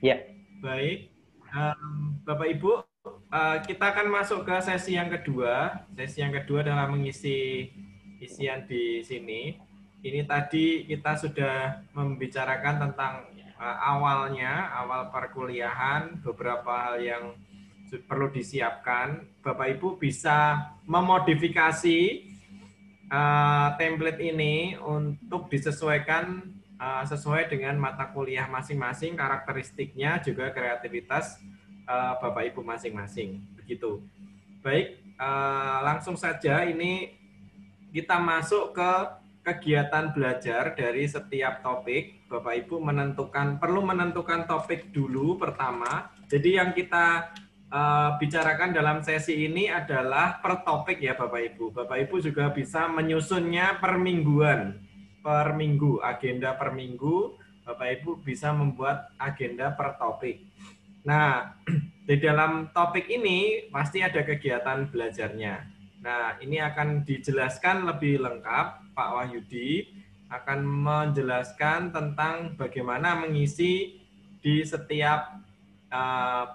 Ya. Baik, Bapak Ibu, kita akan masuk ke sesi yang kedua. Sesi yang kedua adalah mengisi isian di sini. Ini tadi kita sudah membicarakan tentang awal perkuliahan, beberapa hal yang perlu disiapkan. Bapak Ibu bisa memodifikasi template ini untuk disesuaikan sesuai dengan mata kuliah masing-masing, karakteristiknya juga kreativitas Bapak Ibu masing-masing. Begitu. Baik, langsung saja ini kita masuk ke kegiatan belajar dari setiap topik. Bapak Ibu perlu menentukan topik dulu pertama. Jadi yang kita bicarakan dalam sesi ini adalah per topik ya Bapak Ibu. Bapak Ibu juga bisa menyusunnya per mingguan, per minggu, agenda per minggu. Bapak Ibu bisa membuat agenda per topik. Nah, di dalam topik ini pasti ada kegiatan belajarnya. Nah, ini akan dijelaskan lebih lengkap. Pak Wahyudi akan menjelaskan tentang bagaimana mengisi di setiap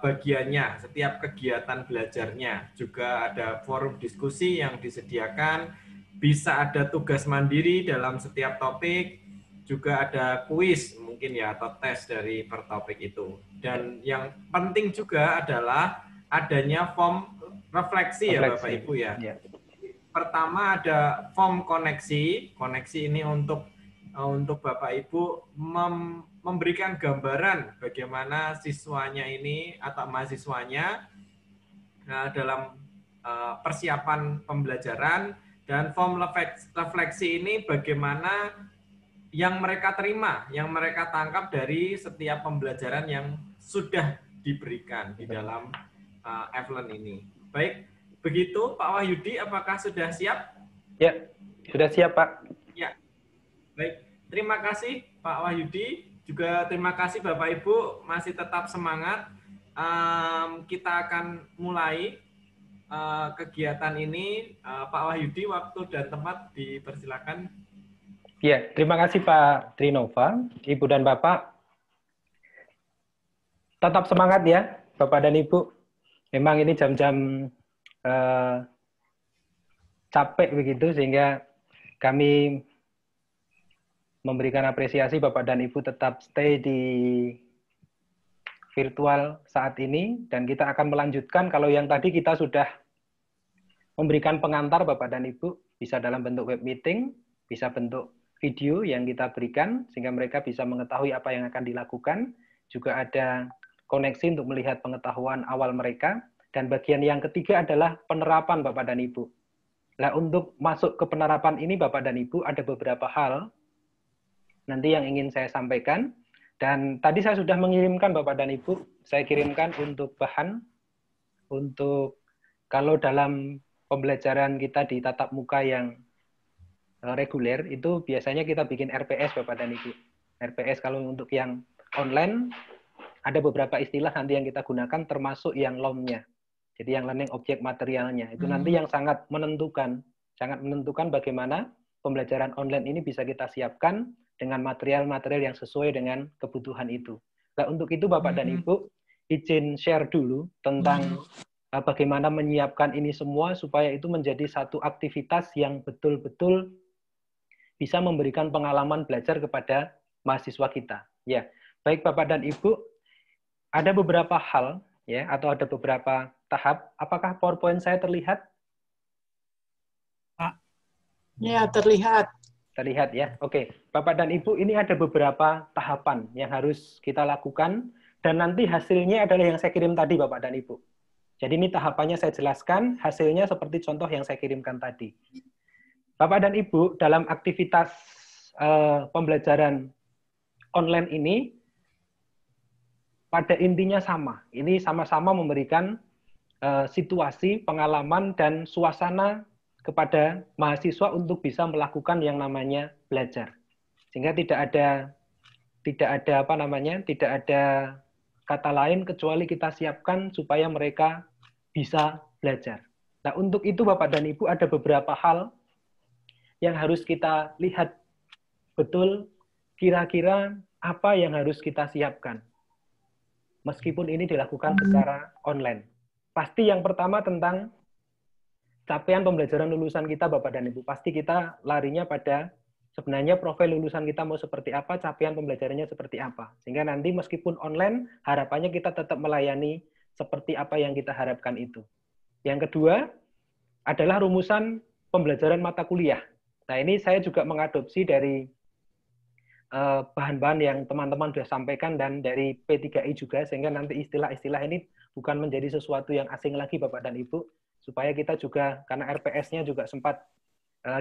bagiannya, setiap kegiatan belajarnya. Juga ada forum diskusi yang disediakan, bisa ada tugas mandiri dalam setiap topik, juga ada kuis mungkin ya atau tes dari per topik itu. Dan yang penting juga adalah adanya form refleksi ya Bapak Ibu ya. Pertama ada form koneksi. Koneksi ini untuk Bapak Ibu memberikan gambaran bagaimana siswanya ini atau mahasiswanya dalam persiapan pembelajaran, dan form refleksi ini bagaimana yang mereka terima, yang mereka tangkap dari setiap pembelajaran yang sudah diberikan di dalam Evelyn ini. Baik, begitu Pak Wahyudi, apakah sudah siap? Ya, sudah siap Pak. Ya, baik. Terima kasih Pak Wahyudi, juga terima kasih Bapak Ibu masih tetap semangat. Kita akan mulai kegiatan ini. Pak Wahyudi, waktu dan tempat dipersilakan. Ya, terima kasih Pak Trinova, Ibu dan Bapak. Tetap semangat ya, Bapak dan Ibu. Memang ini jam-jam capek begitu, sehingga kami memberikan apresiasi Bapak dan Ibu tetap stay di virtual saat ini, dan kita akan melanjutkan. Kalau yang tadi kita sudah memberikan pengantar Bapak dan Ibu, bisa dalam bentuk web meeting, bisa bentuk video yang kita berikan, sehingga mereka bisa mengetahui apa yang akan dilakukan. Juga ada koneksi untuk melihat pengetahuan awal mereka. Dan bagian yang ketiga adalah penerapan Bapak dan Ibu. Nah, untuk masuk ke penerapan ini Bapak dan Ibu, ada beberapa hal nanti yang ingin saya sampaikan. Dan tadi saya sudah mengirimkan Bapak dan Ibu, saya kirimkan untuk bahan, untuk kalau dalam pembelajaran kita di tatap muka yang reguler, itu biasanya kita bikin RPS Bapak dan Ibu. RPS kalau untuk yang online, ada beberapa istilah nanti yang kita gunakan, termasuk yang LOM-nya. Jadi yang learning object materialnya. Itu nanti yang sangat menentukan bagaimana pembelajaran online ini bisa kita siapkan dengan material-material yang sesuai dengan kebutuhan itu. Nah, untuk itu Bapak dan Ibu, izin share dulu tentang bagaimana menyiapkan ini semua supaya itu menjadi satu aktivitas yang betul-betul bisa memberikan pengalaman belajar kepada mahasiswa kita. Ya, baik Bapak dan Ibu, ada beberapa hal ya, atau ada beberapa tahap. Apakah PowerPoint saya terlihat? Ya, terlihat. Terlihat ya. Oke, Bapak dan Ibu, ini ada beberapa tahapan yang harus kita lakukan, dan nanti hasilnya adalah yang saya kirim tadi Bapak dan Ibu. Jadi ini tahapannya saya jelaskan, hasilnya seperti contoh yang saya kirimkan tadi. Bapak dan Ibu, dalam aktivitas pembelajaran online ini, pada intinya sama. Ini sama-sama memberikan situasi, pengalaman, dan suasana kepada mahasiswa untuk bisa melakukan yang namanya belajar. Sehingga tidak ada kata lain kecuali kita siapkan supaya mereka bisa belajar. Nah, untuk itu Bapak dan Ibu ada beberapa hal yang harus kita lihat betul, kira-kira apa yang harus kita siapkan. meskipun ini dilakukan secara online. Pasti yang pertama tentang capaian pembelajaran lulusan kita, Bapak dan Ibu. Pasti kita larinya pada sebenarnya profil lulusan kita mau seperti apa, capaian pembelajarannya seperti apa. Sehingga nanti meskipun online, harapannya kita tetap melayani seperti apa yang kita harapkan itu. Yang kedua adalah rumusan pembelajaran mata kuliah. Nah, ini saya juga mengadopsi dari bahan-bahan yang teman-teman sudah sampaikan dan dari P3I juga, sehingga nanti istilah-istilah ini bukan menjadi sesuatu yang asing lagi Bapak dan Ibu, supaya kita juga, karena RPS-nya juga sempat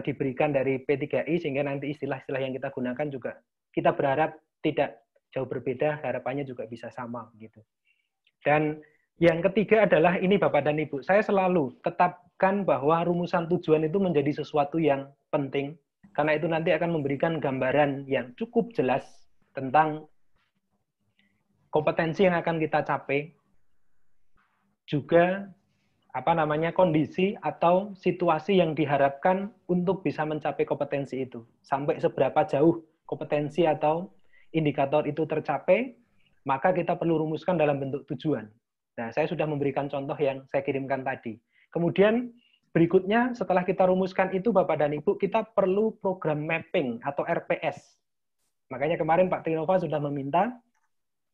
diberikan dari P3I, sehingga nanti istilah-istilah yang kita gunakan juga kita berharap tidak jauh berbeda, harapannya juga bisa sama begitu. Dan yang ketiga adalah ini Bapak dan Ibu, saya selalu tetapkan bahwa rumusan tujuan itu menjadi sesuatu yang penting, karena itu nanti akan memberikan gambaran yang cukup jelas tentang kompetensi yang akan kita capai, juga kondisi atau situasi yang diharapkan untuk bisa mencapai kompetensi itu. Sampai seberapa jauh kompetensi atau indikator itu tercapai, maka kita perlu rumuskan dalam bentuk tujuan. Nah, saya sudah memberikan contoh yang saya kirimkan tadi. Kemudian berikutnya setelah kita rumuskan itu Bapak dan Ibu, kita perlu program mapping atau RPS. Makanya kemarin Pak Trinova sudah meminta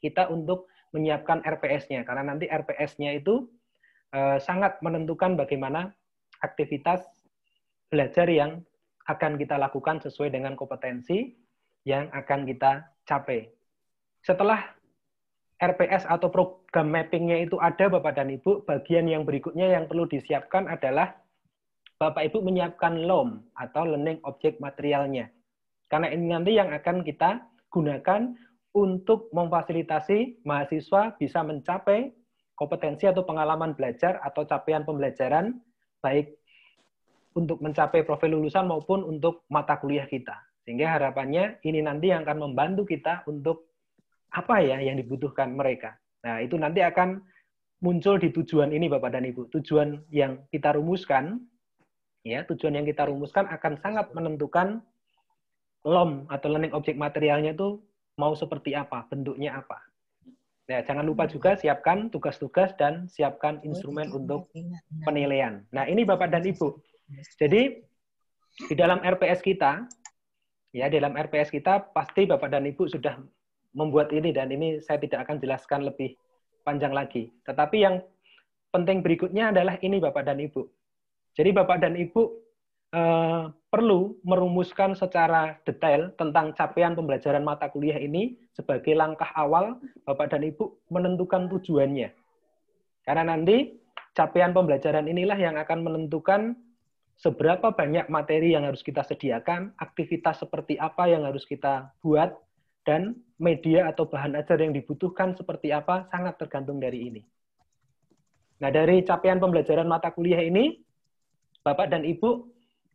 kita untuk menyiapkan RPS-nya, karena nanti RPS-nya itu sangat menentukan bagaimana aktivitas belajar yang akan kita lakukan sesuai dengan kompetensi yang akan kita capai. Setelah RPS atau program mapping-nya itu ada Bapak dan Ibu, bagian yang berikutnya yang perlu disiapkan adalah Bapak Ibu menyiapkan LOM atau Learning Object Materialnya. Karena ini nanti yang akan kita gunakan untuk memfasilitasi mahasiswa bisa mencapai kompetensi atau pengalaman belajar atau capaian pembelajaran, baik untuk mencapai profil lulusan maupun untuk mata kuliah kita. Sehingga harapannya ini nanti yang akan membantu kita untuk apa ya yang dibutuhkan mereka. Nah, itu nanti akan muncul di tujuan ini Bapak dan Ibu. Tujuan yang kita rumuskan, ya, tujuan yang kita rumuskan akan sangat menentukan LOM atau Learning Object Materialnya itu mau seperti apa, bentuknya apa. Nah, jangan lupa juga siapkan tugas-tugas dan siapkan instrumen untuk penilaian. Nah, ini Bapak dan Ibu. Jadi, di dalam RPS kita, ya, dalam RPS kita pasti Bapak dan Ibu sudah membuat ini, dan ini saya tidak akan jelaskan lebih panjang lagi. Tetapi yang penting berikutnya adalah ini Bapak dan Ibu. Jadi Bapak dan Ibu perlu merumuskan secara detail tentang capaian pembelajaran mata kuliah ini sebagai langkah awal Bapak dan Ibu menentukan tujuannya. Karena nanti capaian pembelajaran inilah yang akan menentukan seberapa banyak materi yang harus kita sediakan, aktivitas seperti apa yang harus kita buat, dan media atau bahan ajar yang dibutuhkan seperti apa sangat tergantung dari ini. Nah, dari capaian pembelajaran mata kuliah ini, Bapak dan Ibu,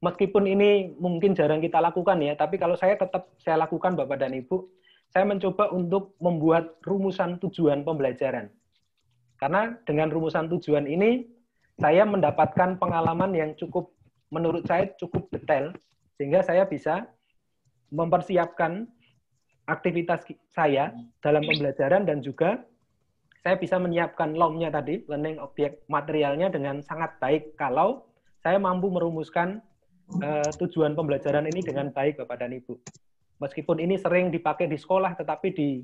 meskipun ini mungkin jarang kita lakukan ya, tapi kalau saya tetap saya lakukan Bapak dan Ibu, saya mencoba untuk membuat rumusan tujuan pembelajaran. Karena dengan rumusan tujuan ini, saya mendapatkan pengalaman yang cukup, menurut saya cukup detail, sehingga saya bisa mempersiapkan aktivitas saya dalam pembelajaran, dan juga saya bisa menyiapkan LOM-nya tadi, Learning Object Materialnya dengan sangat baik kalau saya mampu merumuskan tujuan pembelajaran ini dengan baik Bapak dan Ibu. Meskipun ini sering dipakai di sekolah, tetapi di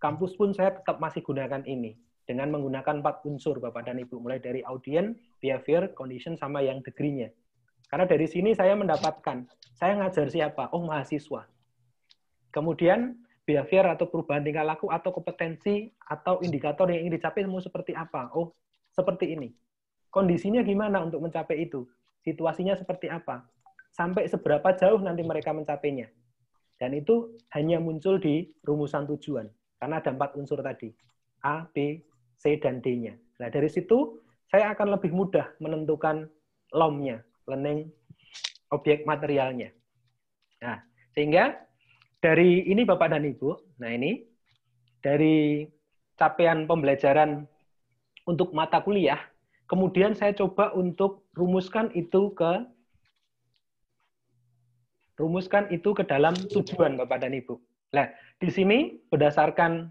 kampus pun saya tetap masih gunakan ini dengan menggunakan 4 unsur Bapak dan Ibu, mulai dari audience, behavior, condition, sama yang degree-nya. Karena dari sini saya mendapatkan, saya ngajar siapa? Oh, mahasiswa. Kemudian behavior atau perubahan tingkah laku atau kompetensi atau indikator yang ingin dicapai mau seperti apa? Oh, seperti ini. Kondisinya gimana untuk mencapai itu? Situasinya seperti apa? Sampai seberapa jauh nanti mereka mencapainya? Dan itu hanya muncul di rumusan tujuan. Karena ada 4 unsur tadi. A, B, C, dan D-nya. Nah, dari situ saya akan lebih mudah menentukan LOM-nya, Learning Object Materialnya. Nah, sehingga dari ini Bapak dan Ibu, nah ini, dari capaian pembelajaran untuk mata kuliah, kemudian saya coba untuk rumuskan itu ke dalam tujuan Bapak dan Ibu. Nah, di sini berdasarkan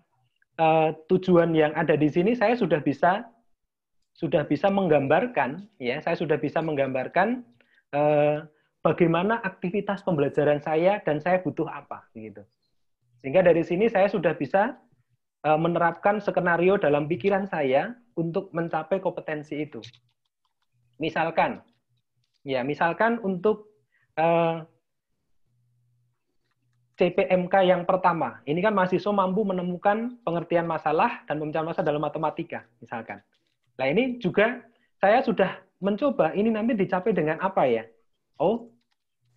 tujuan yang ada di sini saya sudah bisa menggambarkan, ya, saya sudah bisa menggambarkan bagaimana aktivitas pembelajaran saya dan saya butuh apa, gitu. Sehingga dari sini saya sudah bisa menerapkan skenario dalam pikiran saya untuk mencapai kompetensi itu. Misalkan untuk CPMK yang pertama, ini kan mahasiswa mampu menemukan pengertian masalah dan pemecahan masalah dalam matematika, misalkan. Nah, ini juga saya sudah mencoba, ini nanti dicapai dengan apa ya? Oh,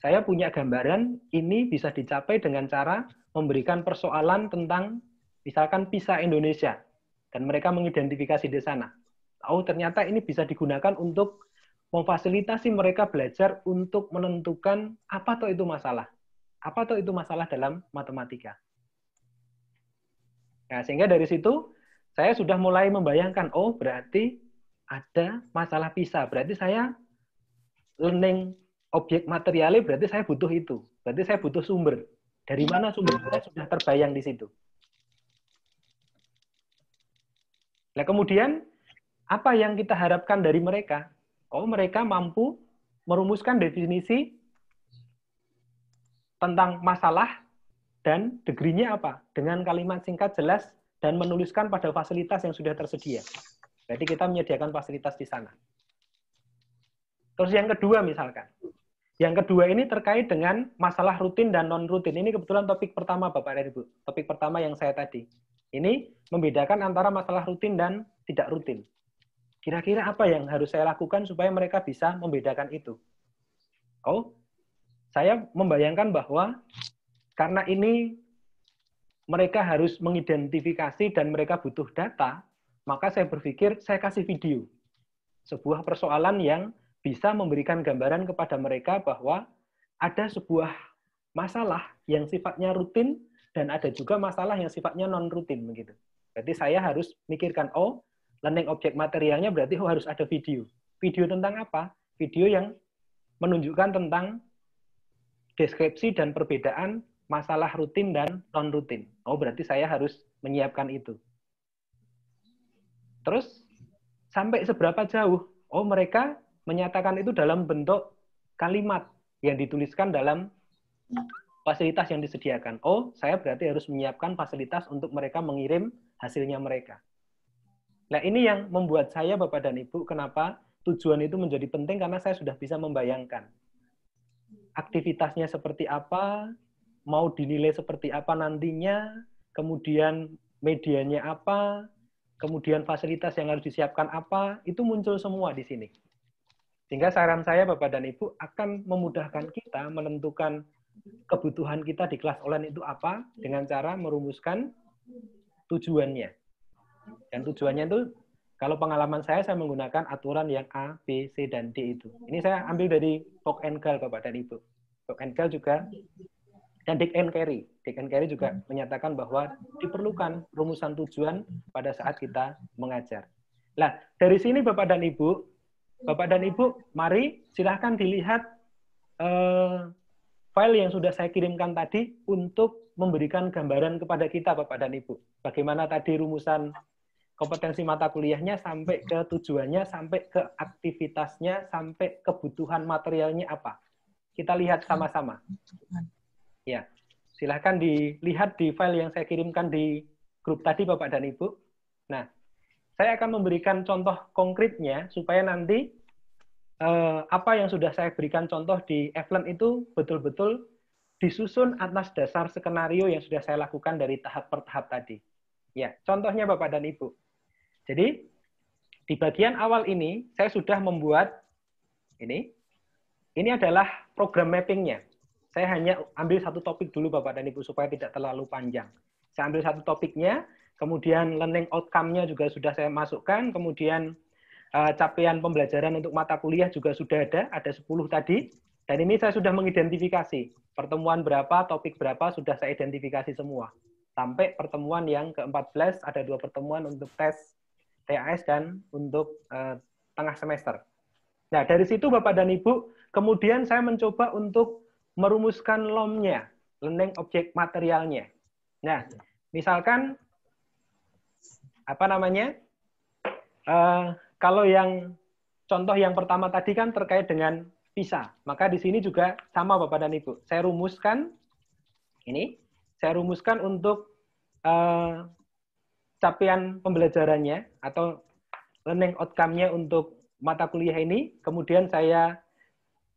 saya punya gambaran, ini bisa dicapai dengan cara memberikan persoalan tentang, misalkan PISA Indonesia, dan mereka mengidentifikasi di sana. Oh, ternyata ini bisa digunakan untuk memfasilitasi mereka belajar untuk menentukan apa toh itu masalah. Apa toh itu masalah dalam matematika. Nah, sehingga dari situ saya sudah mulai membayangkan, oh berarti ada masalah PISA, berarti saya learning objek materialnya, berarti saya butuh itu. Berarti saya butuh sumber. Dari mana sumber? Saya sudah terbayang di situ. Nah, kemudian apa yang kita harapkan dari mereka? Oh, mereka mampu merumuskan definisi tentang masalah dan degree-nya apa? Dengan kalimat singkat, jelas, dan menuliskan pada fasilitas yang sudah tersedia. Jadi kita menyediakan fasilitas di sana. Terus yang kedua misalkan. Yang kedua ini terkait dengan masalah rutin dan non-rutin. Ini kebetulan topik pertama Bapak dan Ibu. Topik pertama yang saya tadi. Ini membedakan antara masalah rutin dan tidak rutin. Kira-kira apa yang harus saya lakukan supaya mereka bisa membedakan itu? Oh, saya membayangkan bahwa karena ini mereka harus mengidentifikasi dan mereka butuh data, maka saya berpikir saya kasih video. Sebuah persoalan yang bisa memberikan gambaran kepada mereka bahwa ada sebuah masalah yang sifatnya rutin dan ada juga masalah yang sifatnya non-rutin begitu. Berarti saya harus mikirkan, oh, learning object materialnya berarti harus ada video. Video tentang apa? Video yang menunjukkan tentang deskripsi dan perbedaan masalah rutin dan non-rutin. Oh, berarti saya harus menyiapkan itu. Terus, sampai seberapa jauh? Oh, mereka menyatakan itu dalam bentuk kalimat yang dituliskan dalam fasilitas yang disediakan. Oh, saya berarti harus menyiapkan fasilitas untuk mereka mengirim hasilnya mereka. Nah, ini yang membuat saya, Bapak dan Ibu, kenapa tujuan itu menjadi penting, karena saya sudah bisa membayangkan aktivitasnya seperti apa, mau dinilai seperti apa nantinya, kemudian medianya apa, kemudian fasilitas yang harus disiapkan apa, itu muncul semua di sini. Sehingga saran saya, Bapak dan Ibu, akan memudahkan kita menentukan kebutuhan kita di kelas online itu apa, dengan cara merumuskan tujuannya. Dan tujuannya itu, kalau pengalaman saya menggunakan aturan yang A, B, C, dan D itu. Ini saya ambil dari Vogt and Gall, Bapak dan Ibu. Vogt and Gall juga, dan Dick and Carey. Dick and Carey juga menyatakan bahwa diperlukan rumusan tujuan pada saat kita mengajar. Nah, dari sini Bapak dan Ibu, mari silahkan dilihat file yang sudah saya kirimkan tadi untuk memberikan gambaran kepada kita, Bapak dan Ibu. Bagaimana tadi rumusan kompetensi mata kuliahnya sampai ke tujuannya, sampai ke aktivitasnya, sampai kebutuhan materialnya apa. Kita lihat sama-sama. Ya, silahkan dilihat di file yang saya kirimkan di grup tadi, Bapak dan Ibu. Nah, saya akan memberikan contoh konkretnya supaya nanti apa yang sudah saya berikan contoh di Evlen itu betul-betul disusun atas dasar skenario yang sudah saya lakukan dari tahap per tahap tadi. Ya, contohnya Bapak dan Ibu. Jadi, di bagian awal ini, saya sudah membuat ini. Ini adalah program mapping-nya. Saya hanya ambil satu topik dulu, Bapak dan Ibu, supaya tidak terlalu panjang. Saya ambil satu topiknya, kemudian learning outcome-nya juga sudah saya masukkan, kemudian capaian pembelajaran untuk mata kuliah juga sudah ada 10 tadi. Dan ini saya sudah mengidentifikasi. Pertemuan berapa, topik berapa, sudah saya identifikasi semua. Sampai pertemuan yang ke-14, ada 2 pertemuan untuk tes TAS dan untuk tengah semester. Nah, dari situ Bapak dan Ibu, kemudian saya mencoba untuk merumuskan LOM-nya, learning object materialnya. Nah, misalkan apa namanya? Kalau yang contoh yang pertama tadi kan terkait dengan PISA, maka di sini juga sama Bapak dan Ibu. Saya rumuskan untuk capaian pembelajarannya atau learning outcome-nya untuk mata kuliah ini. Kemudian saya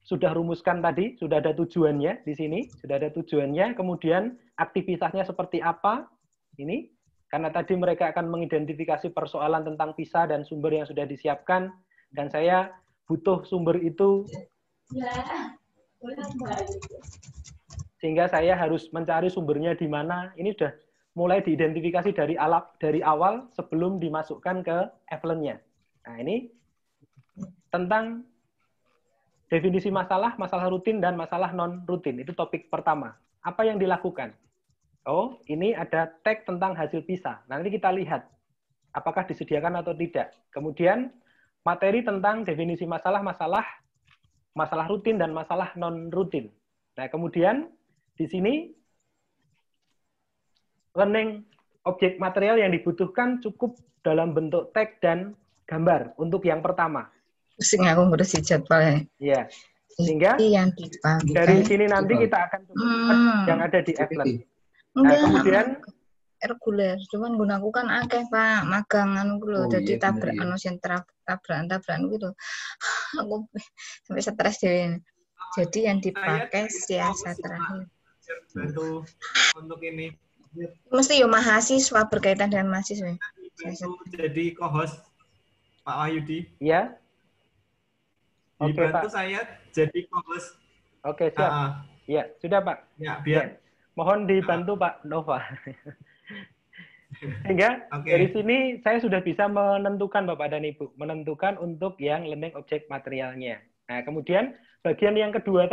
sudah rumuskan tadi, sudah ada tujuannya di sini, sudah ada tujuannya. Kemudian aktivitasnya seperti apa? Ini karena tadi mereka akan mengidentifikasi persoalan tentang PISA dan sumber yang sudah disiapkan, dan saya butuh sumber itu, sehingga saya harus mencari sumbernya di mana. Ini sudah mulai diidentifikasi dari awal sebelum dimasukkan ke Evelyn-nya. Nah, ini tentang definisi masalah, masalah rutin, dan masalah non-rutin. Itu topik pertama. Apa yang dilakukan? Oh, ini ada tag tentang hasil PISA. Nanti kita lihat apakah disediakan atau tidak. Kemudian materi tentang definisi masalah, masalah rutin, dan masalah non-rutin. Nah, kemudian di sini learning objek material yang dibutuhkan cukup dalam bentuk tag dan gambar untuk yang pertama. Pusing aku ngurusin jadwalnya. Iya. Sehingga yang dipakai. Dari sini nanti kita akan coba yang ada di Evelyn. Nah, kemudian reguler, cuman gunaku kan akeh Pak, magang anu lho, jadi tabrak anu sing tabrakan gitu. Aku sampai stres dhewe. Jadi yang dipakai siasat terakhir. Bantu untuk ini. Mesti yo mahasiswa, berkaitan dengan mahasiswa. Jadi co-host Pak Wahyudi. Iya. Oke, Dibantu Pak. Saya jadi co-host. Oke, siap. Iya, sudah Pak. Ya, biar. Mohon dibantu Pak Nova. Sehingga dari sini saya sudah bisa menentukan Bapak dan Ibu, menentukan untuk yang learning object materialnya. Nah, kemudian bagian yang kedua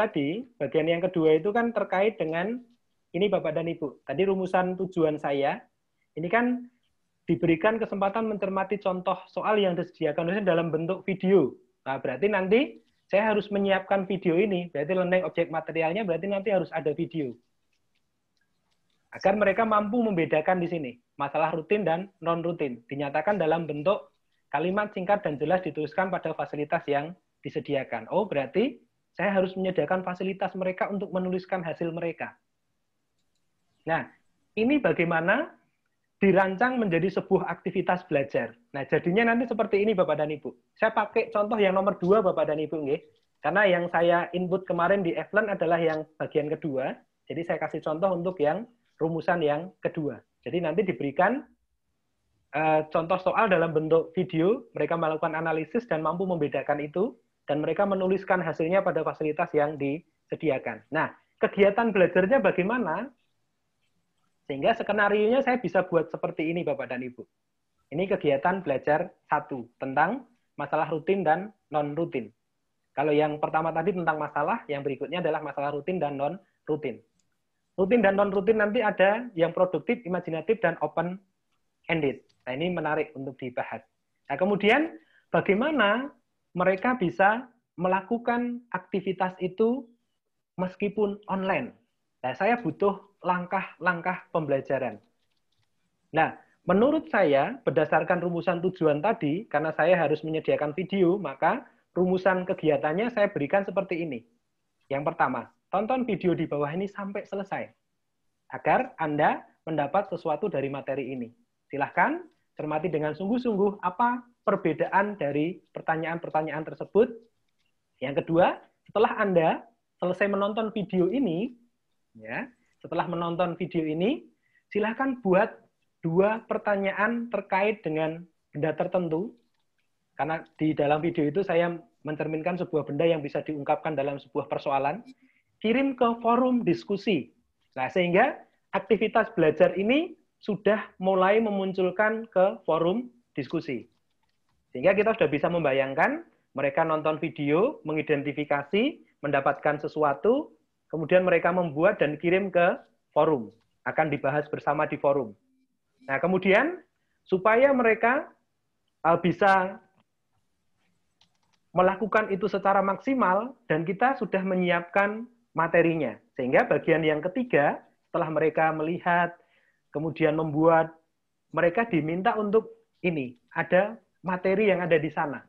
itu kan terkait dengan ini Bapak dan Ibu. Tadi rumusan tujuan saya, ini kan diberikan kesempatan mencermati contoh soal yang disediakan dalam bentuk video. Nah, berarti nanti saya harus menyiapkan video ini, berarti learning object materialnya berarti nanti harus ada video. Agar mereka mampu membedakan di sini, masalah rutin dan non-rutin. Dinyatakan dalam bentuk kalimat singkat dan jelas dituliskan pada fasilitas yang disediakan. Oh, berarti saya harus menyediakan fasilitas mereka untuk menuliskan hasil mereka. Nah, ini bagaimana dirancang menjadi sebuah aktivitas belajar. Nah, jadinya nanti seperti ini Bapak dan Ibu. Saya pakai contoh yang nomor 2 Bapak dan Ibu, nggih. Karena yang saya input kemarin di Evelyn adalah yang bagian kedua. Jadi saya kasih contoh untuk yang rumusan yang kedua. Jadi nanti diberikan contoh soal dalam bentuk video, mereka melakukan analisis dan mampu membedakan itu, dan mereka menuliskan hasilnya pada fasilitas yang disediakan. Nah, kegiatan belajarnya bagaimana? Sehingga skenario-nya saya bisa buat seperti ini Bapak dan Ibu. Ini kegiatan belajar 1 tentang masalah rutin dan non-rutin. Kalau yang pertama tadi tentang masalah, yang berikutnya adalah masalah rutin dan non-rutin. Rutin dan non-rutin nanti ada yang produktif, imajinatif, dan open-ended. Nah, ini menarik untuk dibahas. Nah, kemudian bagaimana mereka bisa melakukan aktivitas itu meskipun online. Nah, saya butuh langkah-langkah pembelajaran. Nah, menurut saya, berdasarkan rumusan tujuan tadi, karena saya harus menyediakan video, maka rumusan kegiatannya saya berikan seperti ini. Yang pertama, tonton video di bawah ini sampai selesai, agar Anda mendapat sesuatu dari materi ini. Silahkan cermati dengan sungguh-sungguh apa perbedaan dari pertanyaan-pertanyaan tersebut. Yang kedua, setelah Anda selesai menonton video ini, silahkan buat 2 pertanyaan terkait dengan benda tertentu. Karena di dalam video itu saya mencerminkan sebuah benda yang bisa diungkapkan dalam sebuah persoalan. Kirim ke forum diskusi. Nah, sehingga aktivitas belajar ini sudah mulai memunculkan ke forum diskusi. Sehingga kita sudah bisa membayangkan mereka nonton video, mengidentifikasi, mendapatkan sesuatu, kemudian mereka membuat dan kirim ke forum. Akan dibahas bersama di forum. Nah, kemudian supaya mereka bisa melakukan itu secara maksimal, dan kita sudah menyiapkan materinya. Sehingga bagian yang ketiga, setelah mereka melihat, kemudian membuat, mereka diminta untuk ini ada materi yang ada di sana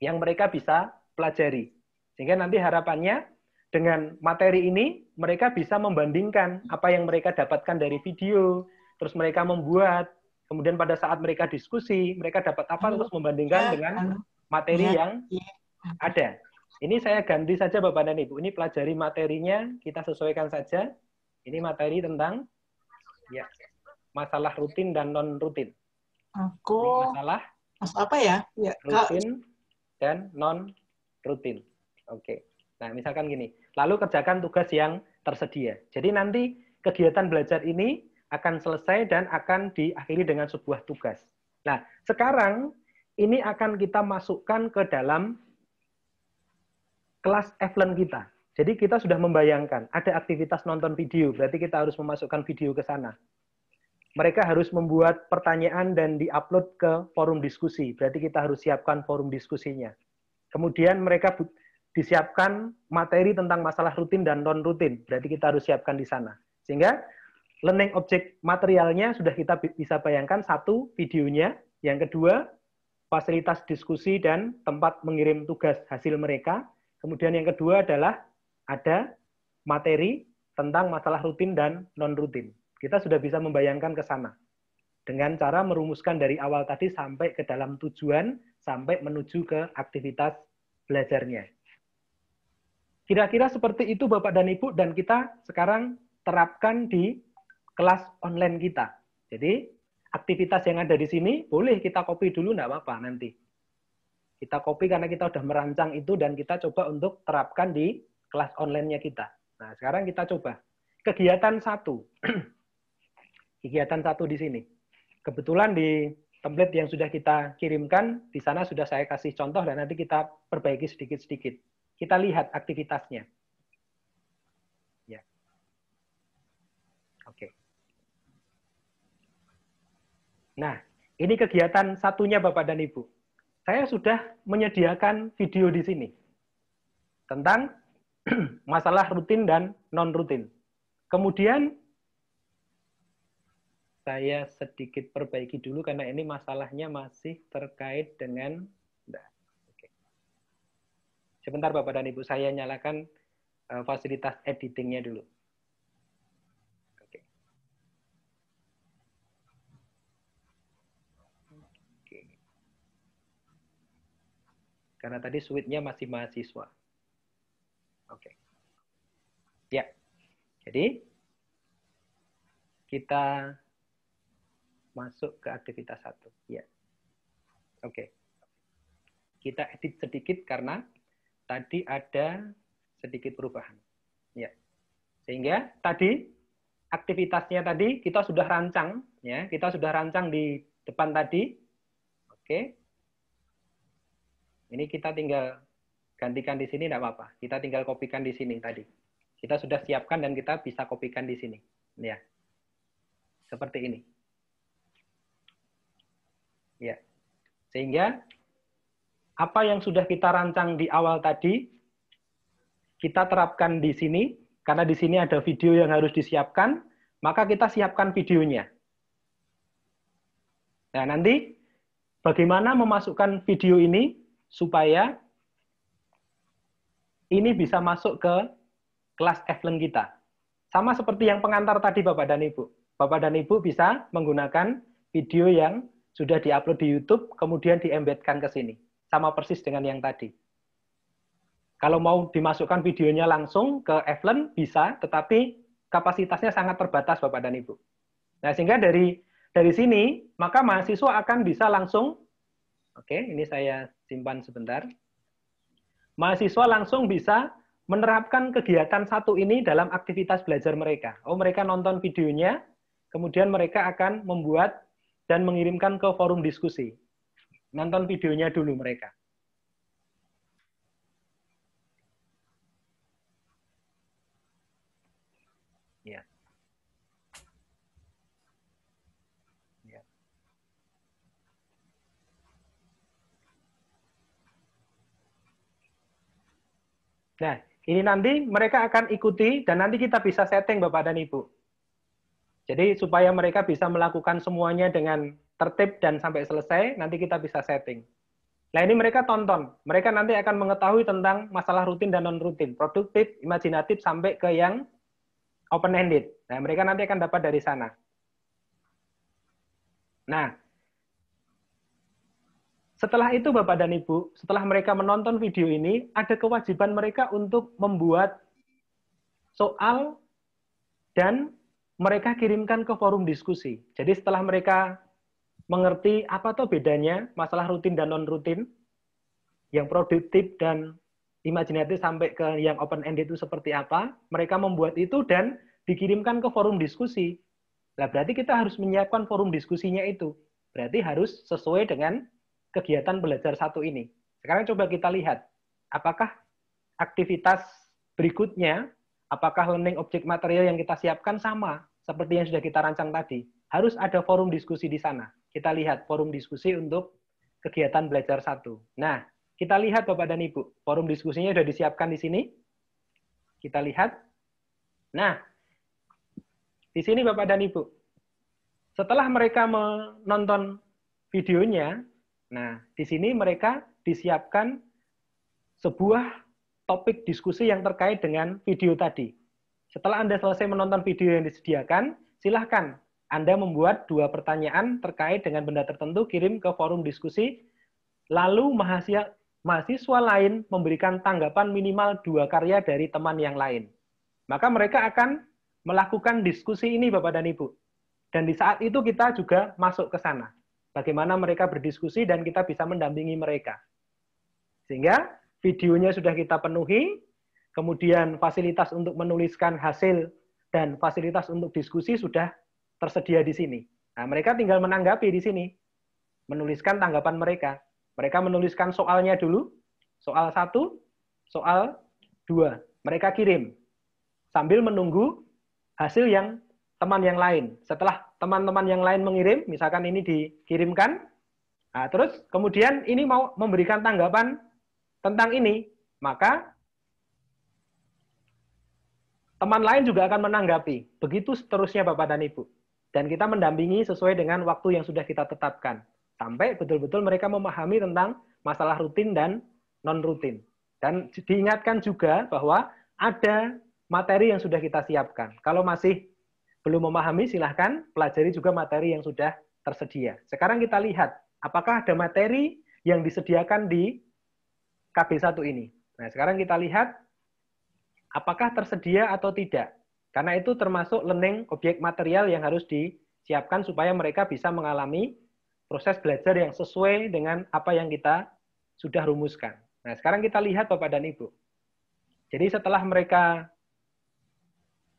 yang mereka bisa pelajari. Sehingga nanti harapannya dengan materi ini mereka bisa membandingkan apa yang mereka dapatkan dari video, terus mereka membuat, kemudian pada saat mereka diskusi, mereka dapat apa terus membandingkan dengan materi yang ada. Ini saya ganti saja Bapak dan Ibu. Ini pelajari materinya, kita sesuaikan saja. Ini materi tentang ya masalah rutin dan non rutin. Masalah apa ya? Rutin dan non rutin. Oke. Nah, misalkan gini. Lalu kerjakan tugas yang tersedia. Jadi nanti kegiatan belajar ini akan selesai dan akan diakhiri dengan sebuah tugas. Nah, sekarang ini akan kita masukkan ke dalam kelas F-Learn kita. Jadi kita sudah membayangkan ada aktivitas nonton video, berarti kita harus memasukkan video ke sana. Mereka harus membuat pertanyaan dan diupload ke forum diskusi, berarti kita harus siapkan forum diskusinya. Kemudian mereka disiapkan materi tentang masalah rutin dan non-rutin, berarti kita harus siapkan di sana. Sehingga learning object materialnya sudah kita bisa bayangkan, satu, videonya, yang kedua, fasilitas diskusi dan tempat mengirim tugas hasil mereka. Kemudian yang kedua adalah ada materi tentang masalah rutin dan non-rutin. Kita sudah bisa membayangkan ke sana. Dengan cara merumuskan dari awal tadi sampai ke dalam tujuan, sampai menuju ke aktivitas belajarnya. Kira-kira seperti itu Bapak dan Ibu, dan kita sekarang terapkan di kelas online kita. Jadi, aktivitas yang ada di sini, boleh kita copy dulu, enggak apa-apa nanti. Kita copy karena kita sudah merancang itu dan kita coba untuk terapkan di kelas online-nya kita. Nah, sekarang kita coba. Kegiatan 1. Kegiatan 1 di sini. Kebetulan di template yang sudah kita kirimkan, di sana sudah saya kasih contoh dan nanti kita perbaiki sedikit-sedikit. Kita lihat aktivitasnya. Ya. Oke. Nah, ini kegiatan satunya Bapak dan Ibu. Saya sudah menyediakan video di sini tentang masalah rutin dan non-rutin. Kemudian saya sedikit perbaiki dulu karena ini masalahnya masih terkait dengan... Oke. Sebentar Bapak dan Ibu, saya nyalakan fasilitas editingnya dulu. Karena tadi suite-nya masih mahasiswa. Oke. Ya. Jadi, kita masuk ke aktivitas 1. Ya. Oke. Kita edit sedikit karena tadi ada sedikit perubahan. Ya. Sehingga tadi, aktivitasnya tadi kita sudah rancang. Ya. Kita sudah rancang di depan tadi. Oke. Ini kita tinggal gantikan di sini, tidak apa-apa. Kita tinggal kopikan di sini tadi. Kita sudah siapkan dan kita bisa kopikan di sini. Ya. Seperti ini. Ya. Sehingga apa yang sudah kita rancang di awal tadi, kita terapkan di sini, karena di sini ada video yang harus disiapkan, maka kita siapkan videonya. Nah, nanti bagaimana memasukkan video ini supaya ini bisa masuk ke kelas F-Learn kita. Sama seperti yang pengantar tadi Bapak dan Ibu. Bapak dan Ibu bisa menggunakan video yang sudah diupload di YouTube, kemudian di-embedkan ke sini. Sama persis dengan yang tadi. Kalau mau dimasukkan videonya langsung ke F-Learn, bisa, tetapi kapasitasnya sangat terbatas Bapak dan Ibu. Nah, sehingga dari sini, maka mahasiswa akan bisa langsung, oke, ini saya simpan sebentar. Mahasiswa langsung bisa menerapkan kegiatan 1 ini dalam aktivitas belajar mereka. Oh, mereka nonton videonya, kemudian mereka akan membuat dan mengirimkan ke forum diskusi. Nonton videonya dulu mereka. Ya. Ya. Nah, ini nanti mereka akan ikuti dan nanti kita bisa setting Bapak dan Ibu. Jadi supaya mereka bisa melakukan semuanya dengan tertib dan sampai selesai, nanti kita bisa setting. Nah ini mereka tonton, mereka nanti akan mengetahui tentang masalah rutin dan non-rutin, produktif, imajinatif, sampai ke yang open-ended. Nah mereka nanti akan dapat dari sana. Nah, setelah itu Bapak dan Ibu, setelah mereka menonton video ini, ada kewajiban mereka untuk membuat soal dan mereka kirimkan ke forum diskusi. Jadi setelah mereka mengerti apa tuh bedanya masalah rutin dan non-rutin, yang produktif dan imajinatif sampai ke yang open-ended itu seperti apa, mereka membuat itu dan dikirimkan ke forum diskusi. Nah, berarti kita harus menyiapkan forum diskusinya itu. Berarti harus sesuai dengan kegiatan belajar satu ini. Sekarang coba kita lihat, apakah aktivitas berikutnya, apakah learning object material yang kita siapkan sama seperti yang sudah kita rancang tadi. Harus ada forum diskusi di sana. Kita lihat forum diskusi untuk kegiatan belajar satu. Nah, kita lihat Bapak dan Ibu, forum diskusinya sudah disiapkan di sini. Kita lihat. Nah, di sini Bapak dan Ibu, setelah mereka menonton videonya, nah di sini mereka disiapkan sebuah topik diskusi yang terkait dengan video tadi. Setelah Anda selesai menonton video yang disediakan, silahkan Anda membuat 2 pertanyaan terkait dengan benda tertentu, kirim ke forum diskusi, lalu mahasiswa lain memberikan tanggapan minimal 2 karya dari teman yang lain. Maka mereka akan melakukan diskusi ini Bapak dan Ibu. Dan di saat itu kita juga masuk ke sana. Bagaimana mereka berdiskusi dan kita bisa mendampingi mereka. Sehingga videonya sudah kita penuhi, kemudian fasilitas untuk menuliskan hasil dan fasilitas untuk diskusi sudah tersedia di sini. Nah, mereka tinggal menanggapi di sini. Menuliskan tanggapan mereka. Mereka menuliskan soalnya dulu. Soal 1, soal 2. Mereka kirim. Sambil menunggu hasil yang teman yang lain. Setelah teman-teman yang lain mengirim, misalkan ini dikirimkan, nah, terus kemudian ini mau memberikan tanggapan tentang ini, maka teman lain juga akan menanggapi. Begitu seterusnya Bapak dan Ibu. Dan kita mendampingi sesuai dengan waktu yang sudah kita tetapkan. Sampai betul-betul mereka memahami tentang masalah rutin dan non-rutin. Dan diingatkan juga bahwa ada materi yang sudah kita siapkan. Kalau masih belum memahami, silahkan pelajari juga materi yang sudah tersedia. Sekarang kita lihat, apakah ada materi yang disediakan di KB1 ini. Nah, sekarang kita lihat, apakah tersedia atau tidak. Karena itu termasuk learning objek material yang harus disiapkan supaya mereka bisa mengalami proses belajar yang sesuai dengan apa yang kita sudah rumuskan. Nah, sekarang kita lihat Bapak dan Ibu. Jadi setelah mereka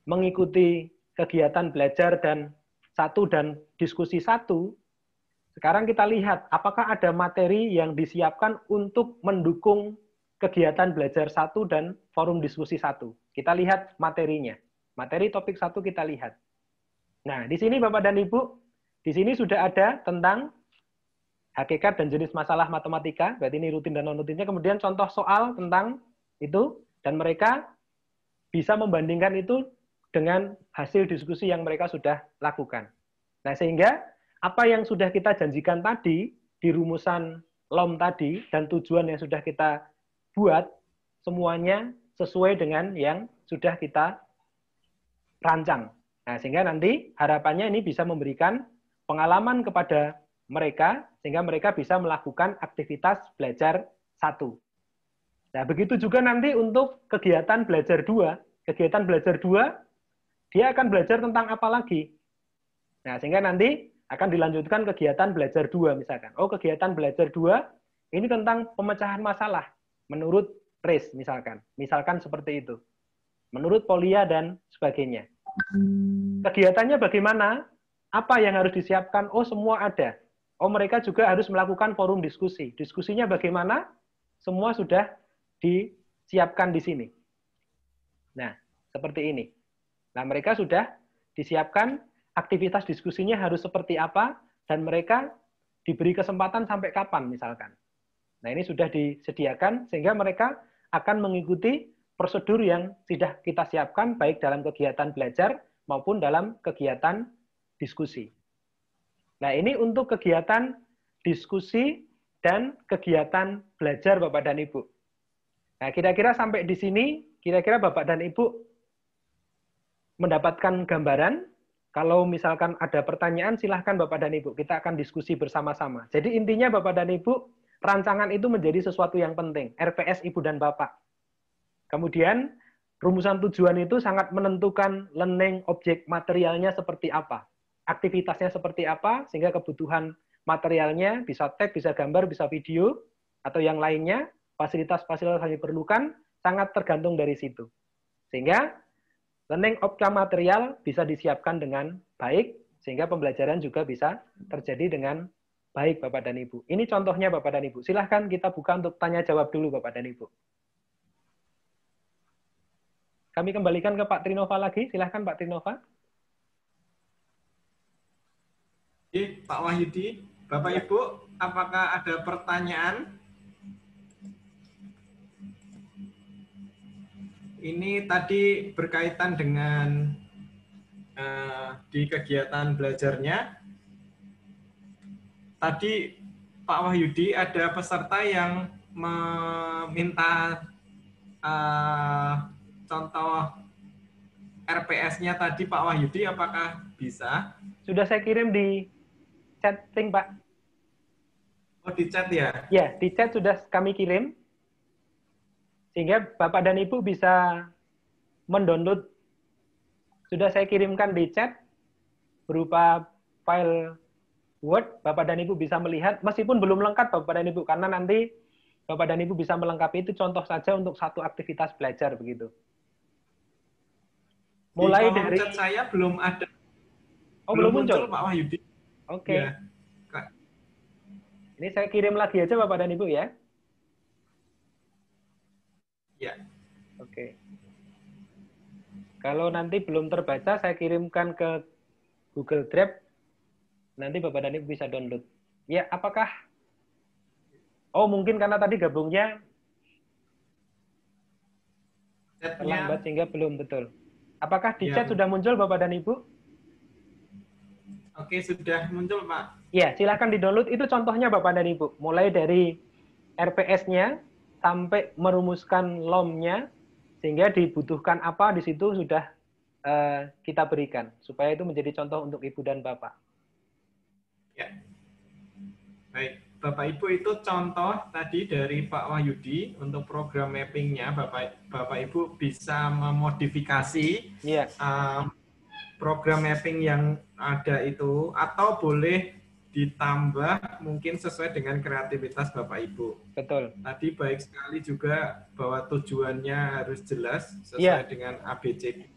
mengikuti kegiatan belajar dan diskusi 1, sekarang kita lihat apakah ada materi yang disiapkan untuk mendukung kegiatan belajar 1 dan forum diskusi 1. Kita lihat materinya. Materi topik 1 kita lihat. Nah, di sini Bapak dan Ibu, di sini sudah ada tentang hakikat dan jenis masalah matematika, berarti ini rutin dan non-rutinnya, kemudian contoh soal tentang itu, dan mereka bisa membandingkan itu dengan hasil diskusi yang mereka sudah lakukan. Nah, sehingga apa yang sudah kita janjikan tadi, di rumusan LOM tadi, dan tujuan yang sudah kita buat, semuanya sesuai dengan yang sudah kita rancang. Nah, sehingga nanti harapannya ini bisa memberikan pengalaman kepada mereka, sehingga mereka bisa melakukan aktivitas belajar 1. Nah, begitu juga nanti untuk kegiatan belajar 2. Kegiatan belajar 2, dia akan belajar tentang apa lagi? Nah, sehingga nanti akan dilanjutkan kegiatan belajar 2 misalkan. Oh, kegiatan belajar 2 ini tentang pemecahan masalah menurut RACE misalkan. Misalkan seperti itu. Menurut Polia dan sebagainya. Kegiatannya bagaimana? Apa yang harus disiapkan? Oh, semua ada. Oh, mereka juga harus melakukan forum diskusi. Diskusinya bagaimana? Semua sudah disiapkan di sini. Nah, seperti ini. Nah, mereka sudah disiapkan aktivitas diskusinya harus seperti apa, dan mereka diberi kesempatan sampai kapan misalkan. Nah, ini sudah disediakan sehingga mereka akan mengikuti prosedur yang sudah kita siapkan baik dalam kegiatan belajar maupun dalam kegiatan diskusi. Nah, ini untuk kegiatan diskusi dan kegiatan belajar Bapak dan Ibu. Nah, kira-kira sampai di sini, kira-kira Bapak dan Ibu mendapatkan gambaran. Kalau misalkan ada pertanyaan, silahkan Bapak dan Ibu. Kita akan diskusi bersama-sama. Jadi intinya Bapak dan Ibu, rancangan itu menjadi sesuatu yang penting. RPS Ibu dan Bapak. Kemudian, rumusan tujuan itu sangat menentukan learning objek materialnya seperti apa. Aktivitasnya seperti apa, sehingga kebutuhan materialnya bisa teks, bisa gambar, bisa video, atau yang lainnya, fasilitas-fasilitas yang diperlukan, sangat tergantung dari situ. Sehingga learning objek material bisa disiapkan dengan baik, sehingga pembelajaran juga bisa terjadi dengan baik Bapak dan Ibu. Ini contohnya Bapak dan Ibu. Silahkan kita buka untuk tanya-jawab dulu Bapak dan Ibu. Kami kembalikan ke Pak Trinova lagi. Silahkan Pak Trinova. Pak Wahyudi, Bapak Ibu, apakah ada pertanyaan? Ini tadi berkaitan dengan di kegiatan belajarnya. Tadi Pak Wahyudi ada peserta yang meminta contoh RPS-nya tadi Pak Wahyudi, apakah bisa? Sudah saya kirim di chatting, Pak. Oh, di chat ya? Ya, di chat sudah kami kirim. Sehingga Bapak dan Ibu bisa mendownload. Sudah saya kirimkan di chat berupa file Word. Bapak dan Ibu bisa melihat, meskipun belum lengkap Bapak dan Ibu, karena nanti Bapak dan Ibu bisa melengkapi itu contoh saja untuk satu aktivitas belajar begitu. Mulai di dari chat saya belum ada. Oh, belum muncul Pak Wahyudi. Oke. Ya. Ini saya kirim lagi aja Bapak dan Ibu ya. Ya. Oke. Kalau nanti belum terbaca, saya kirimkan ke Google Drive. Nanti Bapak dan Ibu bisa download. Ya, apakah? Oh, mungkin karena tadi gabungnya terlambat sehingga belum betul. Apakah di chat sudah muncul Bapak dan Ibu? Oke, sudah muncul, Pak. Ya, silakan di-download. Itu contohnya Bapak dan Ibu. Mulai dari RPS-nya sampai merumuskan LOM-nya, sehingga dibutuhkan apa di situ sudah kita berikan. Supaya itu menjadi contoh untuk Ibu dan Bapak. Ya. Baik, Bapak Ibu, itu contoh tadi dari Pak Wahyudi untuk program mapping-nya. Bapak Ibu bisa memodifikasi program mapping yang ada itu, atau boleh ditambah mungkin sesuai dengan kreativitas Bapak Ibu. Betul. Tadi baik sekali juga bahwa tujuannya harus jelas sesuai dengan ABC.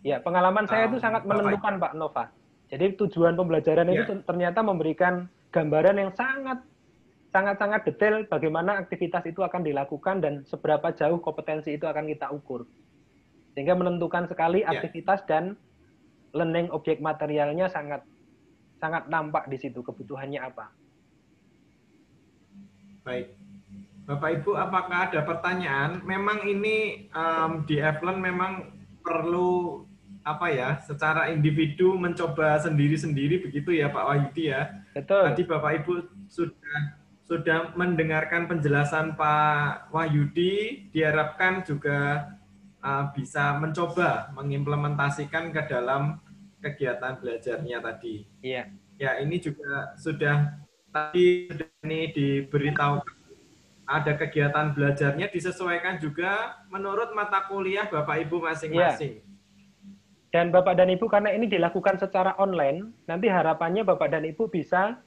Ya, pengalaman saya itu sangat menentukan Pak Nova. Jadi tujuan pembelajaran itu ternyata memberikan gambaran yang sangat detail bagaimana aktivitas itu akan dilakukan dan seberapa jauh kompetensi itu akan kita ukur. Sehingga menentukan sekali aktivitas dan learning objek materialnya sangat nampak di situ kebutuhannya apa. Baik. Bapak Ibu, apakah ada pertanyaan? Memang ini di Evelyn memang perlu secara individu mencoba sendiri-sendiri begitu ya Pak Wahyudi ya. Betul. Tadi Bapak Ibu sudah mendengarkan penjelasan Pak Wahyudi, diharapkan juga bisa mencoba mengimplementasikan ke dalam kegiatan belajarnya tadi. Iya. Ya, ini juga sudah ini diberitahu ada kegiatan belajarnya disesuaikan juga menurut mata kuliah Bapak Ibu masing-masing. Iya. Dan Bapak dan Ibu karena ini dilakukan secara online, nanti harapannya Bapak dan Ibu bisa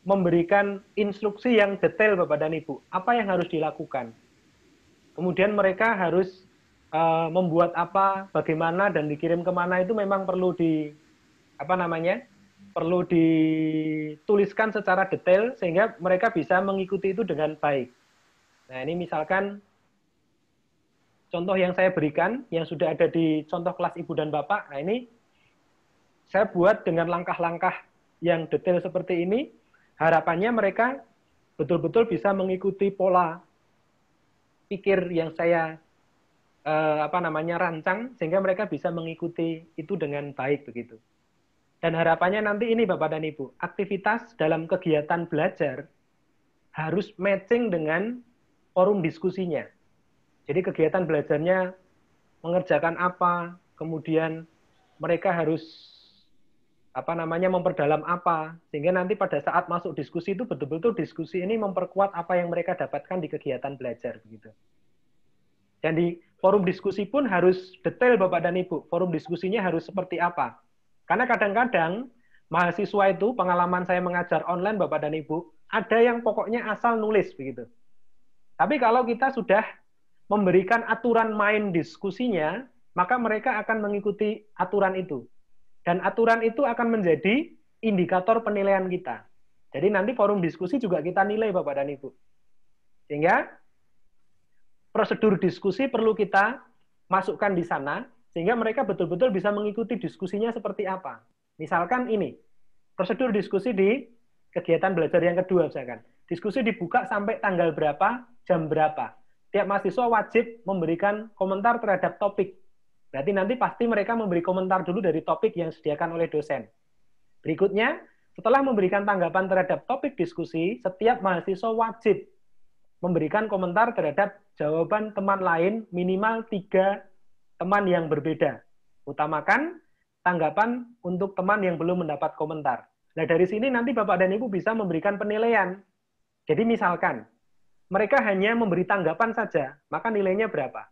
memberikan instruksi yang detail Bapak dan Ibu, apa yang harus dilakukan. Kemudian mereka harus membuat apa, bagaimana, dan dikirim kemana itu memang perlu perlu dituliskan secara detail sehingga mereka bisa mengikuti itu dengan baik. Nah, ini misalkan contoh yang saya berikan, yang sudah ada di contoh kelas Ibu dan Bapak, nah ini saya buat dengan langkah-langkah yang detail seperti ini, harapannya mereka betul-betul bisa mengikuti pola pikir yang saya rancang, sehingga mereka bisa mengikuti itu dengan baik begitu. Dan harapannya nanti ini Bapak dan Ibu, aktivitas dalam kegiatan belajar harus matching dengan forum diskusinya. Jadi kegiatan belajarnya mengerjakan apa, kemudian mereka harus memperdalam apa, sehingga nanti pada saat masuk diskusi itu betul-betul diskusi ini memperkuat apa yang mereka dapatkan di kegiatan belajar begitu. Dan di forum diskusi pun harus detail Bapak dan Ibu, forum diskusinya harus seperti apa. Karena kadang-kadang mahasiswa itu, pengalaman saya mengajar online Bapak dan Ibu, ada yang pokoknya asal nulis begitu. Tapi kalau kita sudah memberikan aturan main diskusinya, maka mereka akan mengikuti aturan itu. Dan aturan itu akan menjadi indikator penilaian kita. Jadi nanti forum diskusi juga kita nilai Bapak dan Ibu. Sehingga prosedur diskusi perlu kita masukkan di sana, sehingga mereka betul-betul bisa mengikuti diskusinya seperti apa. Misalkan ini, prosedur diskusi di kegiatan belajar yang kedua misalkan. Diskusi dibuka sampai tanggal berapa, jam berapa. Tiap mahasiswa wajib memberikan komentar terhadap topik. Berarti nanti pasti mereka memberi komentar dulu dari topik yang disediakan oleh dosen. Berikutnya, setelah memberikan tanggapan terhadap topik diskusi, setiap mahasiswa wajib memberikan komentar terhadap jawaban teman lain minimal 3 teman yang berbeda. Utamakan tanggapan untuk teman yang belum mendapat komentar. Nah, dari sini nanti Bapak dan Ibu bisa memberikan penilaian. Jadi misalkan, mereka hanya memberi tanggapan saja, maka nilainya berapa?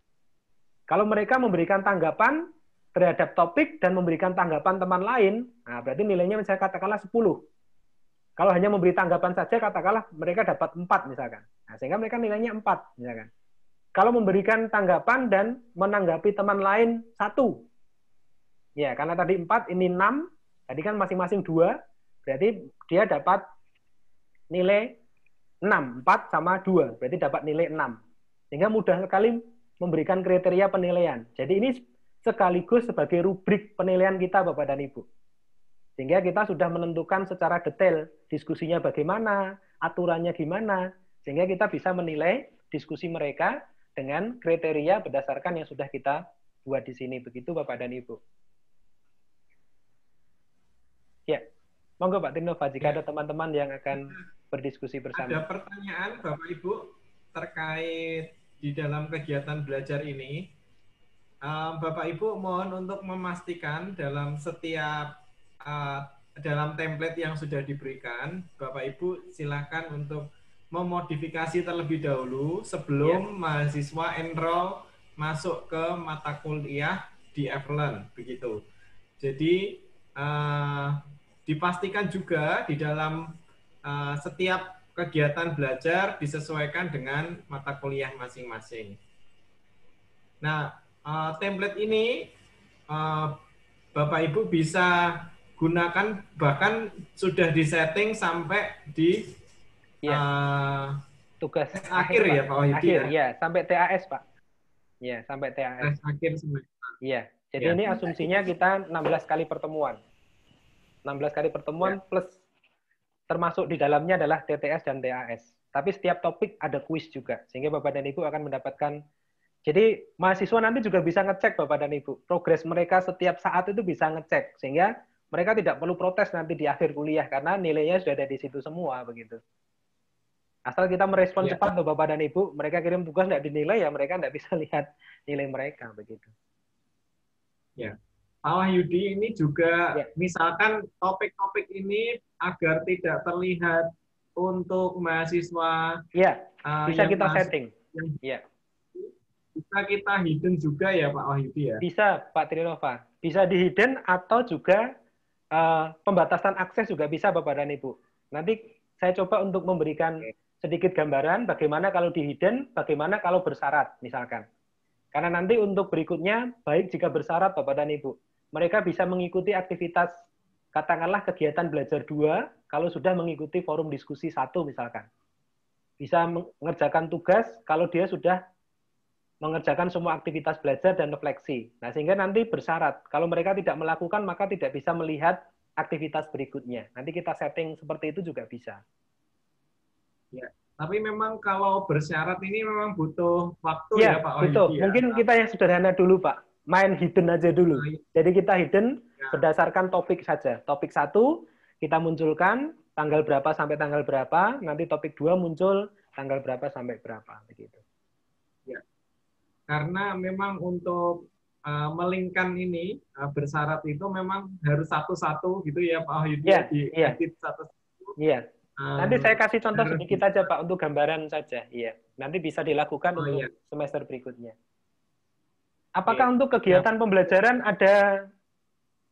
Kalau mereka memberikan tanggapan terhadap topik dan memberikan tanggapan teman lain, nah berarti nilainya misalnya katakanlah 10. Kalau hanya memberi tanggapan saja, katakanlah mereka dapat 4 misalkan. Nah, sehingga mereka nilainya 4 misalkan. Kalau memberikan tanggapan dan menanggapi teman lain 1. Ya, karena tadi 4, ini 6, tadi kan masing-masing 2, berarti dia dapat nilai 6, 4 sama 2, berarti dapat nilai 6. Sehingga mudah sekali memberikan kriteria penilaian. Jadi ini sekaligus sebagai rubrik penilaian kita Bapak dan Ibu. Sehingga kita sudah menentukan secara detail diskusinya bagaimana, aturannya gimana, sehingga kita bisa menilai diskusi mereka dengan kriteria berdasarkan yang sudah kita buat di sini. Begitu Bapak dan Ibu. Ya, monggo Pak Tinova, jika ada teman-teman yang akan berdiskusi bersama. Ada pertanyaan Bapak Ibu terkait di dalam kegiatan belajar ini. Bapak Ibu mohon untuk memastikan dalam setiap dalam template yang sudah diberikan, Bapak Ibu silakan untuk memodifikasi terlebih dahulu sebelum mahasiswa enroll masuk ke mata kuliah di Everlearn, begitu. Jadi dipastikan juga di dalam setiap kegiatan belajar disesuaikan dengan mata kuliah masing-masing. Nah, template ini Bapak Ibu bisa gunakan, bahkan sudah disetting sampai di tugas akhir ya Pak Wahyudi. Akhir, ya, sampai TAS Pak. Ya, sampai TAS. Akhir semester. Iya. Jadi ini asumsinya kita 16 kali pertemuan. 16 kali pertemuan plus termasuk di dalamnya adalah TTS dan TAS. Tapi setiap topik ada kuis juga, sehingga Bapak dan Ibu akan mendapatkan. Jadi mahasiswa nanti juga bisa ngecek Bapak dan Ibu. Progres mereka setiap saat itu bisa ngecek, sehingga mereka tidak perlu protes nanti di akhir kuliah karena nilainya sudah ada di situ semua begitu. Asal kita merespon cepat tuh Bapak dan Ibu, mereka kirim tugas tidak dinilai ya mereka tidak bisa lihat nilai mereka begitu. Ya. Pak Wahyudi ini juga misalkan topik-topik ini agar tidak terlihat untuk mahasiswa bisa kita setting. Bisa kita hidden juga ya Pak Wahyudi ya? Bisa Pak Trinova. Bisa di hidden atau juga pembatasan akses juga bisa Bapak dan Ibu. Nanti saya coba untuk memberikan sedikit gambaran bagaimana kalau di hidden, bagaimana kalau bersyarat misalkan. Karena nanti untuk berikutnya, baik jika bersyarat Bapak dan Ibu, mereka bisa mengikuti aktivitas, katakanlah kegiatan belajar 2, kalau sudah mengikuti forum diskusi 1 misalkan. Bisa mengerjakan tugas kalau dia sudah mengerjakan semua aktivitas belajar dan refleksi. Nah, sehingga nanti bersyarat. Kalau mereka tidak melakukan, maka tidak bisa melihat aktivitas berikutnya. Nanti kita setting seperti itu juga bisa. Ya, tapi memang kalau bersyarat ini memang butuh waktu ya Pak Wahyudi. Betul. Mungkin kita yang sederhana dulu Pak. Main hidden aja dulu. Jadi kita hidden berdasarkan topik saja. Topik 1 kita munculkan tanggal berapa sampai tanggal berapa, nanti topik 2 muncul tanggal berapa sampai berapa, begitu. Ya. Karena memang untuk melingkan ini bersyarat itu memang harus satu-satu gitu ya Pak Wahyudi, diedit satu-satu. Iya. Nanti saya kasih contoh sedikit aja Pak untuk gambaran saja. Iya. Nanti bisa dilakukan untuk semester berikutnya. Apakah untuk kegiatan pembelajaran ada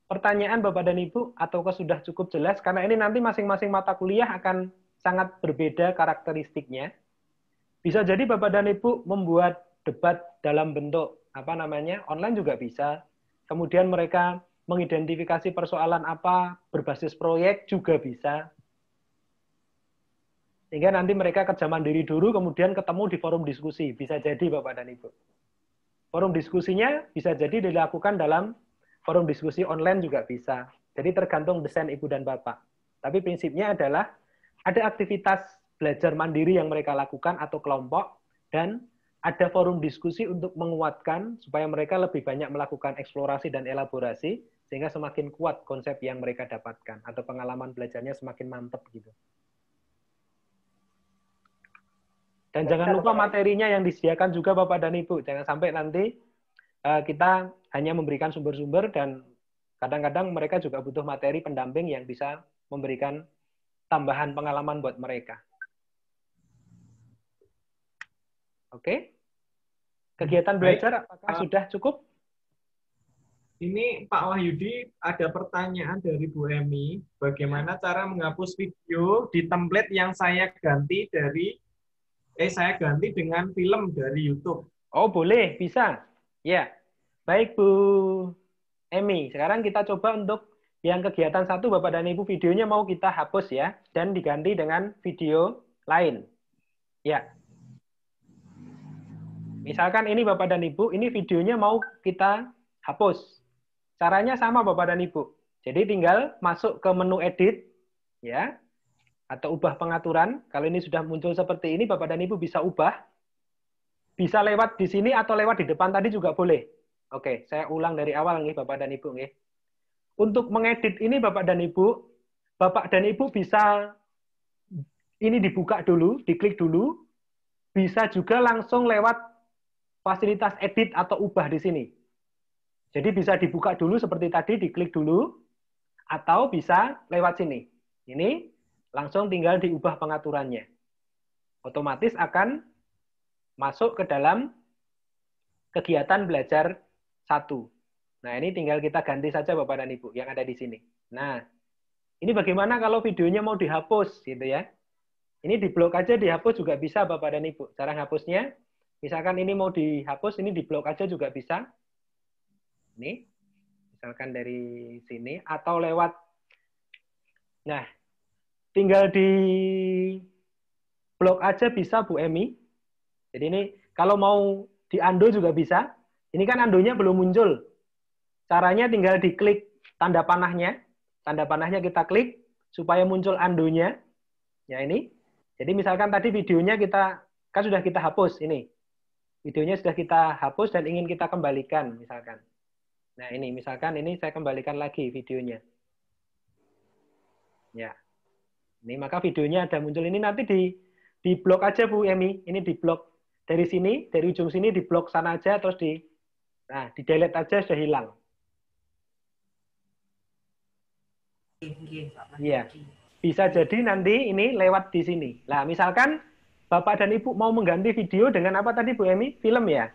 pertanyaan Bapak dan Ibu ataukah sudah cukup jelas? Karena ini nanti masing-masing mata kuliah akan sangat berbeda karakteristiknya. Bisa jadi Bapak dan Ibu membuat debat dalam bentuk online juga bisa. Kemudian mereka mengidentifikasi persoalan apa berbasis proyek juga bisa. Sehingga nanti mereka kerja mandiri dulu, kemudian ketemu di forum diskusi. Bisa jadi Bapak dan Ibu. Forum diskusinya bisa jadi dilakukan dalam forum diskusi online juga bisa. Jadi tergantung desain Ibu dan Bapak. Tapi prinsipnya adalah ada aktivitas belajar mandiri yang mereka lakukan atau kelompok, dan ada forum diskusi untuk menguatkan supaya mereka lebih banyak melakukan eksplorasi dan elaborasi, sehingga semakin kuat konsep yang mereka dapatkan, atau pengalaman belajarnya semakin mantap gitu. Dan jangan lupa materinya yang disediakan juga Bapak dan Ibu. Jangan sampai nanti kita hanya memberikan sumber-sumber dan kadang-kadang mereka juga butuh materi pendamping yang bisa memberikan tambahan pengalaman buat mereka. Oke? Kegiatan belajar apakah sudah cukup? Ini Pak Wahyudi, ada pertanyaan dari Bu Emi. Bagaimana cara menghapus video di template yang saya ganti dengan film dari YouTube? Oh, boleh, bisa. Ya. Baik, Bu Emi. Sekarang kita coba untuk yang kegiatan 1, Bapak dan Ibu, videonya mau kita hapus ya, dan diganti dengan video lain. Ya. Misalkan ini Bapak dan Ibu, ini videonya mau kita hapus. Caranya sama Bapak dan Ibu. Jadi tinggal masuk ke menu edit, ya, atau ubah pengaturan. Kalau ini sudah muncul seperti ini, Bapak dan Ibu bisa ubah. Bisa lewat di sini atau lewat di depan tadi juga boleh. Oke, saya ulang dari awal nih Bapak dan Ibu nih. Untuk mengedit ini Bapak dan Ibu bisa ini dibuka dulu, diklik dulu. Bisa juga langsung lewat fasilitas edit atau ubah di sini. Jadi bisa dibuka dulu seperti tadi, diklik dulu, atau bisa lewat sini. Ini langsung tinggal diubah pengaturannya. Otomatis akan masuk ke dalam kegiatan belajar 1. Nah, ini tinggal kita ganti saja Bapak dan Ibu yang ada di sini. Nah, ini bagaimana kalau videonya mau dihapus gitu ya. Ini diblok aja, dihapus juga bisa Bapak dan Ibu. Cara hapusnya, misalkan ini mau dihapus, ini diblok aja juga bisa. Ini, misalkan dari sini, atau lewat, nah, tinggal di blok aja bisa Bu Emi. Jadi ini, kalau mau di undo juga bisa. Ini kan undonya belum muncul. Caranya tinggal diklik tanda panahnya kita klik, supaya muncul undonya. Ya ini. Jadi misalkan tadi videonya kan sudah kita hapus, ini. Videonya sudah kita hapus dan ingin kita kembalikan, misalkan. Nah ini, misalkan ini saya kembalikan lagi videonya. Ya. Ini maka videonya ada muncul. Ini nanti di blok aja Bu Emi. Ini di blok dari sini, dari ujung sini di blok sana aja, terus di delete aja, sudah hilang. Iya. Bisa jadi nanti ini lewat di sini. Nah, misalkan Bapak dan Ibu mau mengganti video dengan apa tadi Bu Emi? Film ya?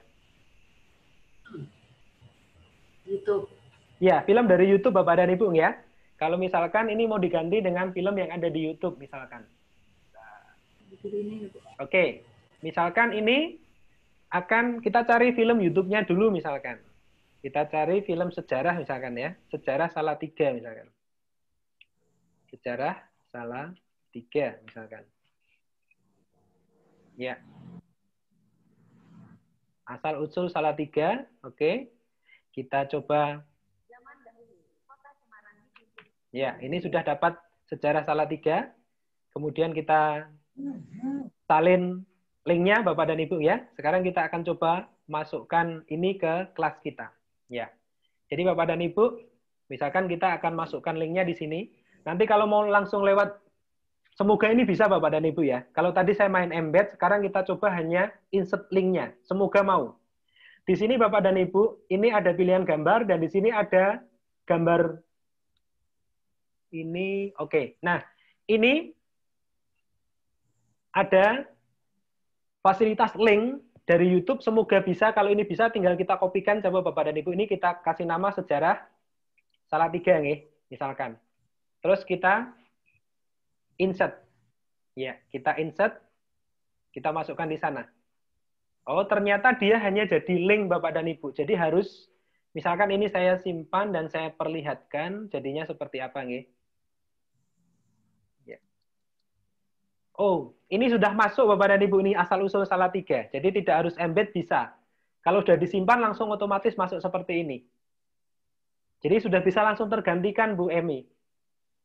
YouTube. Ya, film dari YouTube Bapak dan Ibu ya. Kalau misalkan ini mau diganti dengan film yang ada di YouTube misalkan. Oke. Misalkan ini akan kita cari film YouTube-nya dulu misalkan. Kita cari film sejarah misalkan ya. Sejarah Salatiga misalkan. Sejarah Salatiga misalkan. Ya. Asal usul Salatiga, oke. Kita coba. Ya, ini sudah dapat sejarah Salatiga. Kemudian kita salin linknya Bapak dan Ibu ya. Sekarang kita akan coba masukkan ini ke kelas kita. Ya. Jadi Bapak dan Ibu, Misalkan kita akan masukkan linknya di sini. Nanti kalau mau langsung lewat, semoga ini bisa Bapak dan Ibu ya. Kalau tadi saya main embed, sekarang kita coba hanya insert linknya. Semoga mau. Di sini Bapak dan Ibu, ini ada pilihan gambar, dan di sini ada gambar ini. Oke. Nah, ini ada fasilitas link dari YouTube. Semoga bisa. Kalau ini bisa, tinggal kita kopikan. Coba Bapak dan Ibu, ini kita kasih nama sejarah Salatiga nih, misalkan. Terus kita insert. Ya, kita insert. Kita masukkan di sana. Oh, ternyata dia hanya jadi link Bapak dan Ibu. Jadi harus, misalkan ini saya simpan dan saya perlihatkan, jadinya seperti apa nih? Ya. Oh, ini sudah masuk Bapak dan Ibu, ini asal-usul Salatiga. Jadi tidak harus embed, bisa. Kalau sudah disimpan, langsung otomatis masuk seperti ini. Jadi sudah bisa langsung tergantikan Bu Emi.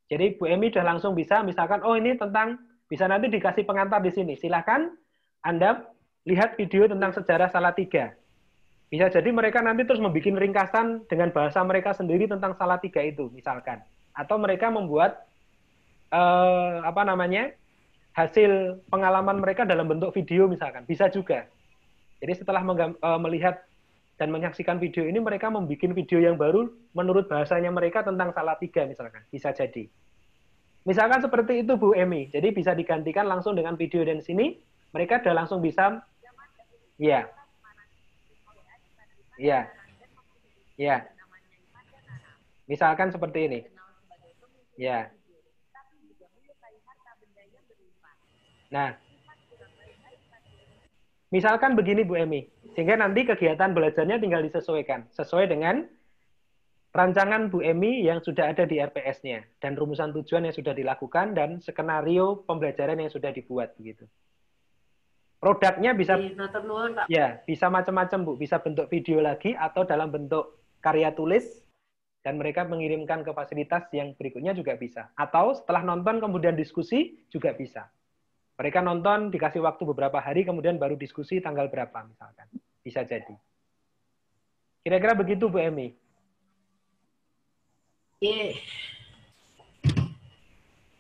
Jadi Bu Emi sudah langsung bisa, misalkan, oh ini tentang, bisa nanti dikasih pengantar di sini. Silahkan Anda lihat video tentang sejarah Salatiga. Bisa jadi mereka nanti terus membuat ringkasan dengan bahasa mereka sendiri tentang Salatiga itu, misalkan. Atau mereka membuat hasil pengalaman mereka dalam bentuk video, misalkan. Bisa juga. Jadi setelah melihat dan menyaksikan video ini, mereka membuat video yang baru menurut bahasanya mereka tentang Salatiga, misalkan. Bisa jadi. Misalkan seperti itu Bu Emi. Jadi bisa digantikan langsung dengan video dan sini. Mereka sudah langsung bisa. Ya. Ya. Ya. Misalkan seperti ini. Ya. Nah. Misalkan begini Bu Emi. Sehingga nanti kegiatan belajarnya tinggal disesuaikan. Sesuai dengan rancangan Bu Emi yang sudah ada di RPS-nya. Dan rumusan tujuan yang sudah dilakukan dan skenario pembelajaran yang sudah dibuat. Begitu. Produknya bisa, ya, bisa macam-macam Bu, bisa bentuk video lagi atau dalam bentuk karya tulis dan mereka mengirimkan ke fasilitas yang berikutnya juga bisa. Atau setelah nonton kemudian diskusi juga bisa. Mereka nonton dikasih waktu beberapa hari kemudian baru diskusi tanggal berapa misalkan. Bisa jadi. Kira-kira begitu Bu Emi. Iya.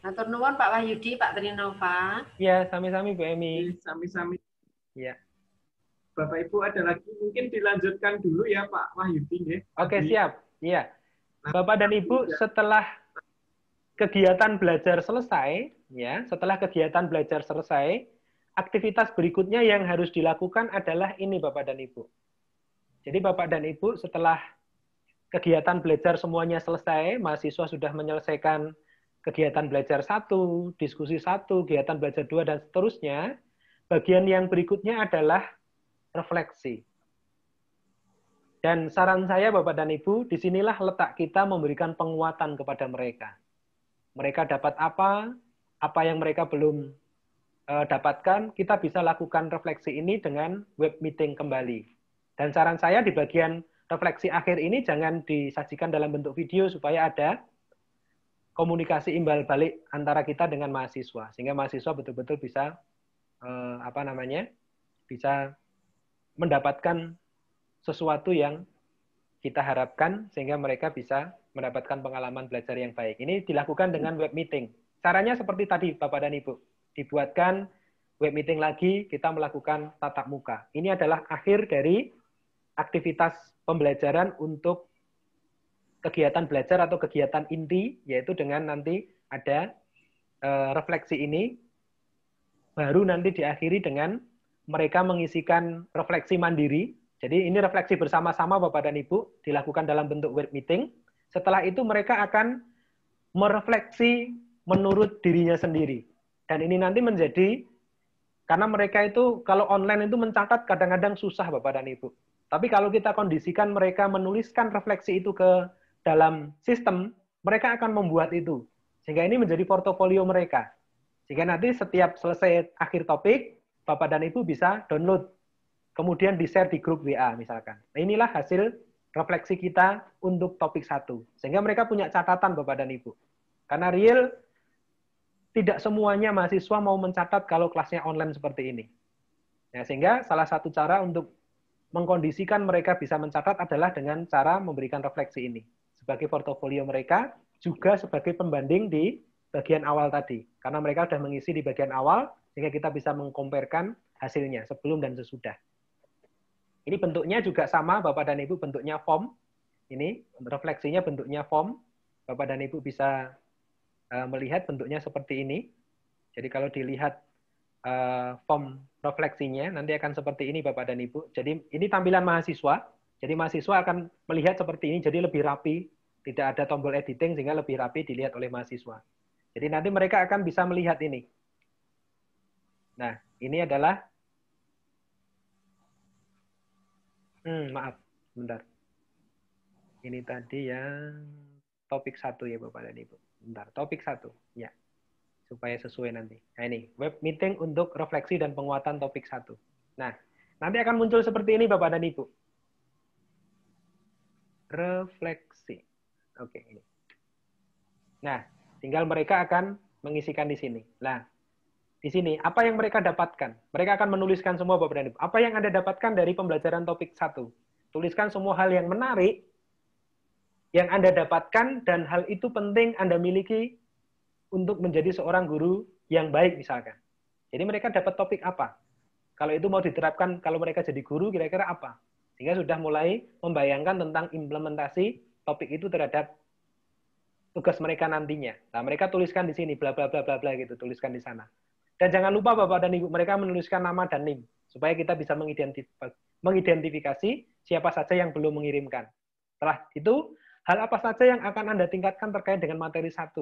Matur nuwun Pak Wahyudi, Pak Trinova. Ya, sami-sami Bu Emi. Sami-sami. Ya. Bapak Ibu ada lagi, mungkin dilanjutkan dulu ya Pak Wahyudi. Ya. Oke, siap. Iya. Bapak dan Ibu, setelah kegiatan belajar selesai, ya, setelah kegiatan belajar selesai, aktivitas berikutnya yang harus dilakukan adalah ini Bapak dan Ibu. Jadi Bapak dan Ibu setelah kegiatan belajar semuanya selesai, mahasiswa sudah menyelesaikan kegiatan belajar 1, diskusi 1, kegiatan belajar 2, dan seterusnya, bagian yang berikutnya adalah refleksi. Dan saran saya Bapak dan Ibu, disinilah letak kita memberikan penguatan kepada mereka. Mereka dapat apa yang mereka belum dapatkan, kita bisa lakukan refleksi ini dengan web meeting kembali. Dan saran saya di bagian refleksi akhir ini jangan disajikan dalam bentuk video supaya ada komunikasi imbal balik antara kita dengan mahasiswa, sehingga mahasiswa betul-betul bisa bisa mendapatkan sesuatu yang kita harapkan, sehingga mereka bisa mendapatkan pengalaman belajar yang baik. Ini dilakukan dengan web meeting. Caranya seperti tadi Bapak dan Ibu, dibuatkan web meeting lagi, kita melakukan tatap muka. Ini adalah akhir dari aktivitas pembelajaran untuk kegiatan belajar atau kegiatan inti, yaitu dengan nanti ada refleksi ini, baru nanti diakhiri dengan mereka mengisikan refleksi mandiri. Jadi ini refleksi bersama-sama Bapak dan Ibu, dilakukan dalam bentuk web meeting. Setelah itu mereka akan merefleksi menurut dirinya sendiri. Dan ini nanti menjadi, karena mereka itu kalau online itu mencatat kadang-kadang susah Bapak dan Ibu. Tapi kalau kita kondisikan mereka menuliskan refleksi itu ke dalam sistem, mereka akan membuat itu. Sehingga ini menjadi portofolio mereka. Sehingga nanti setiap selesai akhir topik, Bapak dan Ibu bisa download. Kemudian di-share di grup WA misalkan. Nah, inilah hasil refleksi kita untuk topik 1. Sehingga mereka punya catatan Bapak dan Ibu. Karena real, tidak semuanya mahasiswa mau mencatat kalau kelasnya online seperti ini. Nah, sehingga salah satu cara untuk mengkondisikan mereka bisa mencatat adalah dengan cara memberikan refleksi ini. sebagai portofolio mereka, juga sebagai pembanding di bagian awal tadi. Karena mereka sudah mengisi di bagian awal, sehingga kita bisa mengkomparkan hasilnya sebelum dan sesudah. Ini bentuknya juga sama, Bapak dan Ibu, bentuknya form. Ini refleksinya bentuknya form. Bapak dan Ibu bisa melihat bentuknya seperti ini. Jadi kalau dilihat form refleksinya, nanti akan seperti ini, Bapak dan Ibu. Jadi ini tampilan mahasiswa. Jadi mahasiswa akan melihat seperti ini, jadi lebih rapi. Tidak ada tombol editing, sehingga lebih rapi dilihat oleh mahasiswa. Jadi nanti mereka akan bisa melihat ini. Nah, ini adalah... maaf, bentar. Ini tadi yang topik 1 ya, Bapak dan Ibu. Bentar, topik 1. Ya, supaya sesuai nanti. Nah, ini, web meeting untuk refleksi dan penguatan topik 1. Nah, nanti akan muncul seperti ini, Bapak dan Ibu. Refleksi. Oke, ini. Nah, tinggal mereka akan mengisikan di sini. Nah, di sini, apa yang mereka dapatkan? Mereka akan menuliskan semua, Bapak dan Ibu. Apa yang Anda dapatkan dari pembelajaran topik 1? Tuliskan semua hal yang menarik yang Anda dapatkan, dan hal itu penting Anda miliki untuk menjadi seorang guru yang baik misalkan. Jadi mereka dapat topik apa? Kalau itu mau diterapkan, kalau mereka jadi guru, kira-kira apa? Sehingga sudah mulai membayangkan tentang implementasi topik itu terhadap tugas mereka nantinya. Nah, mereka tuliskan di sini, bla bla bla bla bla gitu, tuliskan di sana. Dan jangan lupa Bapak dan Ibu, mereka menuliskan nama dan NIM, supaya kita bisa mengidentifikasi siapa saja yang belum mengirimkan. Setelah itu, hal apa saja yang akan Anda tingkatkan terkait dengan materi 1?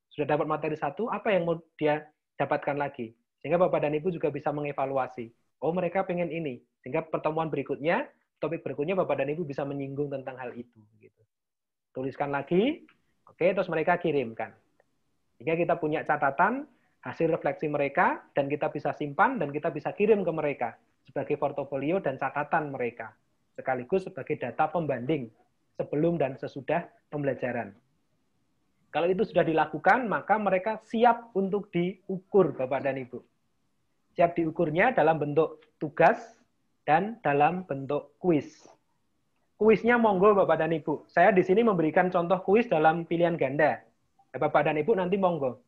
Sudah dapat materi 1, apa yang mau dia dapatkan lagi? Sehingga Bapak dan Ibu juga bisa mengevaluasi. Oh, mereka pengen ini. Sehingga pertemuan berikutnya, topik berikutnya Bapak dan Ibu bisa menyinggung tentang hal itu. Gitu. Tuliskan lagi, oke, terus mereka kirimkan. Sehingga kita punya catatan, hasil refleksi mereka, dan kita bisa simpan, dan kita bisa kirim ke mereka sebagai portofolio dan catatan mereka. Sekaligus sebagai data pembanding sebelum dan sesudah pembelajaran. Kalau itu sudah dilakukan, maka mereka siap untuk diukur, Bapak dan Ibu. Siap diukurnya dalam bentuk tugas dan dalam bentuk kuis. Kuisnya monggo, Bapak dan Ibu. Saya di sini memberikan contoh kuis dalam pilihan ganda. Bapak dan Ibu nanti monggo.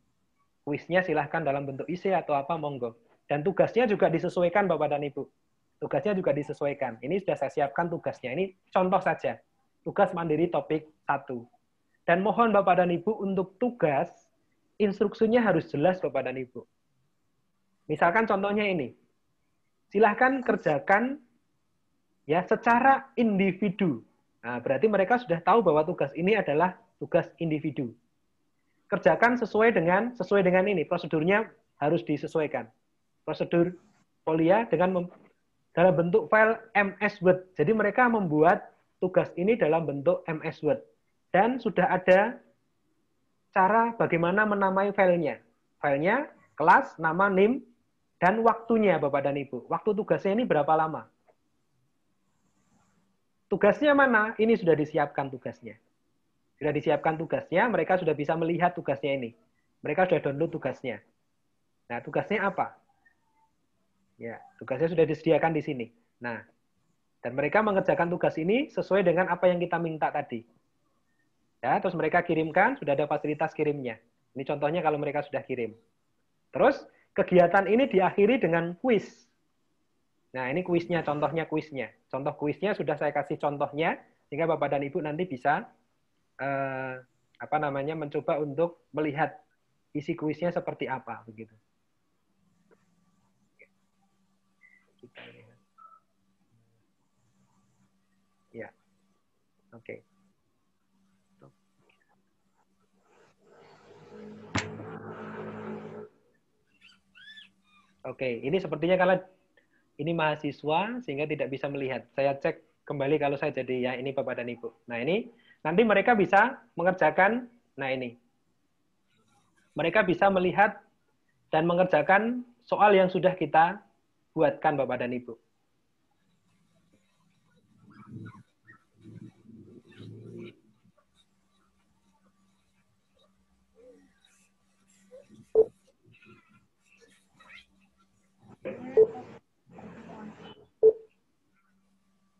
Kuisnya silahkan dalam bentuk IC atau apa, monggo. Dan tugasnya juga disesuaikan, Bapak dan Ibu. Tugasnya juga disesuaikan. Ini sudah saya siapkan tugasnya. Ini contoh saja. Tugas mandiri topik 1. Dan mohon Bapak dan Ibu untuk tugas, instruksinya harus jelas, Bapak dan Ibu. Misalkan contohnya ini. Silahkan kerjakan ya secara individu. Nah, berarti mereka sudah tahu bahwa tugas ini adalah tugas individu. Kerjakan sesuai dengan ini. Prosedurnya harus disesuaikan. Prosedur Polia dengan dalam bentuk file MS Word. Jadi mereka membuat tugas ini dalam bentuk MS Word. Dan sudah ada cara bagaimana menamai filenya. Filenya, kelas, nama, NIM, dan waktunya, Bapak dan Ibu. Waktu tugasnya ini berapa lama? Tugasnya mana? Ini sudah disiapkan tugasnya. Sudah disiapkan tugasnya, mereka sudah bisa melihat tugasnya ini. Mereka sudah download tugasnya. Nah, tugasnya apa? Ya, tugasnya sudah disediakan di sini. Nah, dan mereka mengerjakan tugas ini sesuai dengan apa yang kita minta tadi. Ya, terus mereka kirimkan, sudah ada fasilitas kirimnya. Ini contohnya kalau mereka sudah kirim. Terus, kegiatan ini diakhiri dengan kuis. Nah, ini kuisnya, contohnya kuisnya. Contoh kuisnya sudah saya kasih contohnya, sehingga Bapak dan Ibu nanti bisa mencoba untuk melihat isi kuisnya seperti apa, begitu. Kita lihat. Ya, oke. Oke, ini sepertinya kalau ini mahasiswa sehingga tidak bisa melihat. Saya cek kembali kalau saya jadi ya ini Bapak dan Ibu. Nah, ini nanti mereka bisa mengerjakan, nah ini. Mereka bisa melihat dan mengerjakan soal yang sudah kita buatkan Bapak dan Ibu.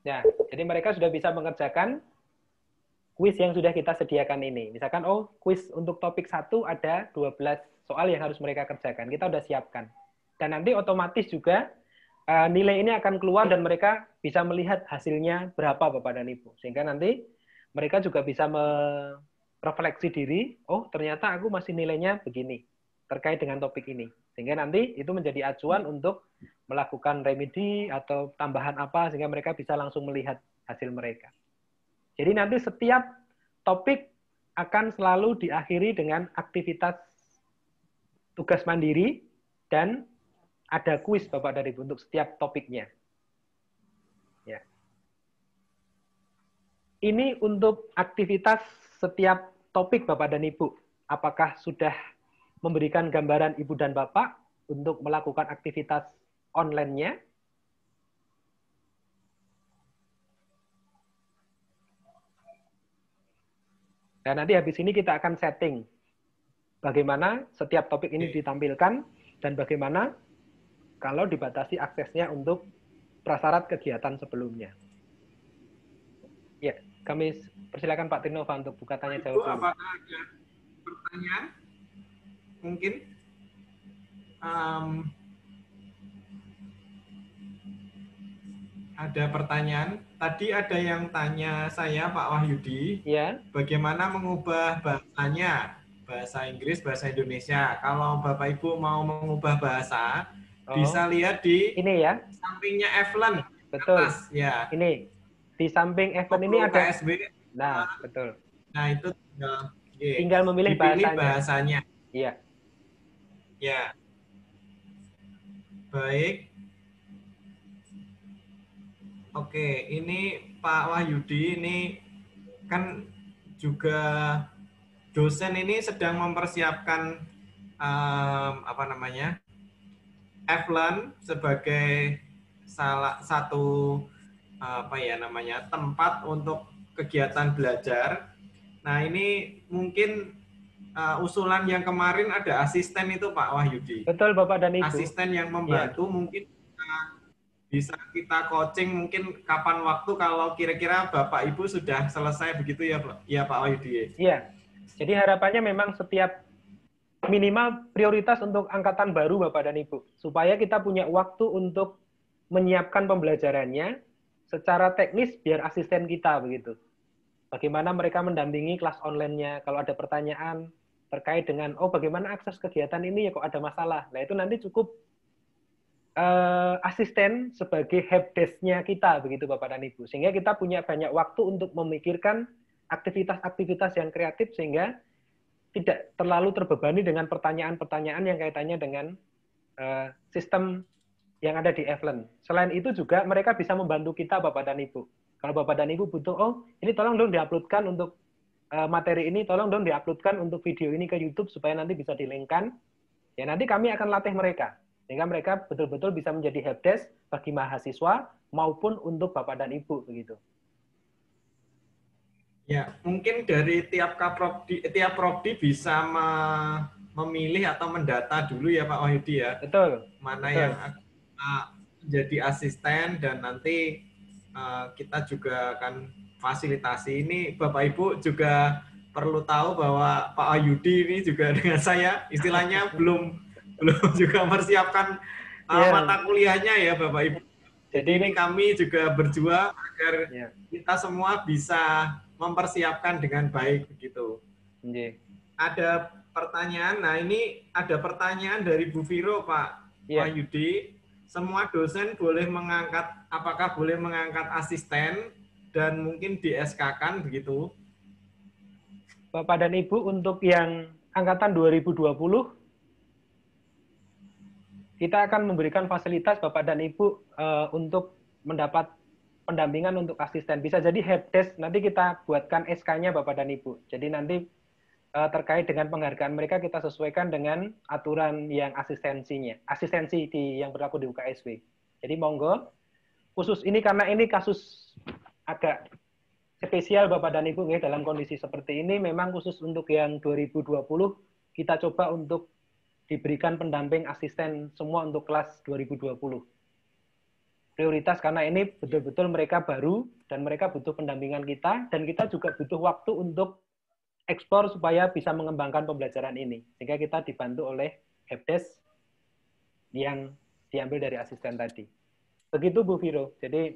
Ya, jadi mereka sudah bisa mengerjakan kuis yang sudah kita sediakan ini. Misalkan, oh, kuis untuk topik 1 ada 12 soal yang harus mereka kerjakan. Kita udah siapkan. Dan nanti otomatis juga nilai ini akan keluar dan mereka bisa melihat hasilnya berapa Bapak dan Ibu. Sehingga nanti mereka juga bisa merefleksi diri, oh ternyata aku masih nilainya begini terkait dengan topik ini. Sehingga nanti itu menjadi acuan untuk melakukan remedi atau tambahan apa sehingga mereka bisa langsung melihat hasil mereka. Jadi nanti setiap topik akan selalu diakhiri dengan aktivitas tugas mandiri dan ada kuis Bapak dan Ibu untuk setiap topiknya. Ya. Ini untuk aktivitas setiap topik Bapak dan Ibu. Apakah sudah memberikan gambaran Ibu dan Bapak untuk melakukan aktivitas online-nya? Dan nanti habis ini kita akan setting bagaimana setiap topik ini ditampilkan dan bagaimana kalau dibatasi aksesnya untuk prasyarat kegiatan sebelumnya. Ya, kami persilakan Pak Trinova untuk buka tanya jawab. Apakah ada pertanyaan? Mungkin ada pertanyaan. Tadi ada yang tanya saya, Pak Wahyudi, ya, bagaimana mengubah bahasanya, bahasa Inggris, bahasa Indonesia. Kalau Bapak Ibu mau mengubah bahasa, bisa lihat di ini ya, sampingnya Evelyn. betul. Atas, ya. Ini di samping Evelyn ini ada. KSB. Nah, betul. Nah itu tinggal memilih bahasanya. Iya. Ya. Baik. Oke, ini Pak Wahyudi ini kan juga dosen ini sedang mempersiapkan Evelyn sebagai salah satu tempat untuk kegiatan belajar. Nah ini mungkin usulan yang kemarin ada asisten itu Pak Wahyudi. Betul Bapak dan Ibu. Asisten yang membantu mungkin bisa kita coaching mungkin kapan waktu kalau kira-kira Bapak Ibu sudah selesai begitu ya Pak? Ya Pak Wahyudi. Iya. Jadi harapannya memang setiap minimal prioritas untuk angkatan baru Bapak dan Ibu supaya kita punya waktu untuk menyiapkan pembelajarannya secara teknis biar asisten kita begitu. Bagaimana mereka mendampingi kelas online-nya kalau ada pertanyaan terkait dengan bagaimana akses kegiatan ini ya kok ada masalah. Nah itu nanti cukup asisten sebagai helpdesk-nya kita begitu Bapak dan Ibu. Sehingga kita punya banyak waktu untuk memikirkan aktivitas-aktivitas yang kreatif sehingga tidak terlalu terbebani dengan pertanyaan-pertanyaan yang kaitannya dengan sistem yang ada di Evelyn. Selain itu juga mereka bisa membantu kita Bapak dan Ibu. Kalau Bapak dan Ibu butuh, ini tolong dong diuploadkan untuk materi ini, tolong dong diuploadkan untuk video ini ke YouTube supaya nanti bisa di-link-kan. Ya nanti kami akan latih mereka. Sehingga mereka betul-betul bisa menjadi helpdesk bagi mahasiswa maupun untuk Bapak dan Ibu begitu. Ya, mungkin dari tiap prodi bisa memilih atau mendata dulu ya Pak Wahyudi ya. Betul. Mana betul. yang jadi asisten dan nanti kita juga akan fasilitasi. Ini Bapak Ibu juga perlu tahu bahwa Pak Wahyudi ini juga dengan saya istilahnya belum juga mempersiapkan mata kuliahnya ya Bapak Ibu. Jadi ini kami juga berjuang agar kita semua bisa mempersiapkan dengan baik begitu. Ada pertanyaan. Nah ini ada pertanyaan dari Bu Viro Pak Wahyudi. Semua dosen apakah boleh mengangkat asisten dan mungkin di SK-kan begitu? Bapak dan Ibu untuk yang angkatan 2020 kita akan memberikan fasilitas Bapak dan Ibu untuk mendapat pendampingan untuk asisten. Bisa jadi helpdesk, nanti kita buatkan SK-nya Bapak dan Ibu. Jadi nanti terkait dengan penghargaan mereka kita sesuaikan dengan aturan yang asistensi yang berlaku di UKSW. Jadi monggo, khusus ini karena ini kasus agak spesial Bapak dan Ibu dalam kondisi seperti ini, memang khusus untuk yang 2020 kita coba untuk diberikan pendamping asisten semua untuk kelas 2020. prioritas karena ini betul-betul mereka baru dan mereka butuh pendampingan kita dan kita juga butuh waktu untuk ekspor supaya bisa mengembangkan pembelajaran ini. Sehingga kita dibantu oleh helpdesk yang diambil dari asisten tadi. Begitu Bu Viro. Jadi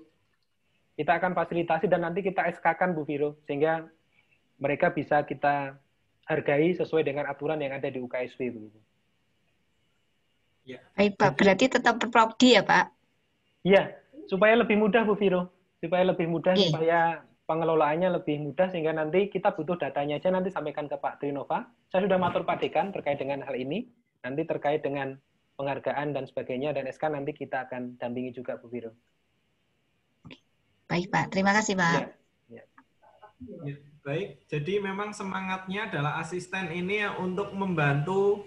kita akan fasilitasi dan nanti kita SK-kan Bu Viro sehingga mereka bisa kita hargai sesuai dengan aturan yang ada di UKSW begitu. Ya. Baik Pak, berarti tetap berprodi ya Pak? Iya, supaya lebih mudah Bu Viro. Supaya lebih mudah, Iya. supaya pengelolaannya lebih mudah sehingga nanti kita butuh datanya aja nanti sampaikan ke Pak Trinova. Saya sudah matur Pak Dekan terkait dengan hal ini. Nanti terkait dengan penghargaan dan sebagainya dan SK nanti kita akan dampingi juga Bu Viro. Baik Pak, terima kasih Pak. Ya. Ya, baik, jadi memang semangatnya adalah asisten ini untuk membantu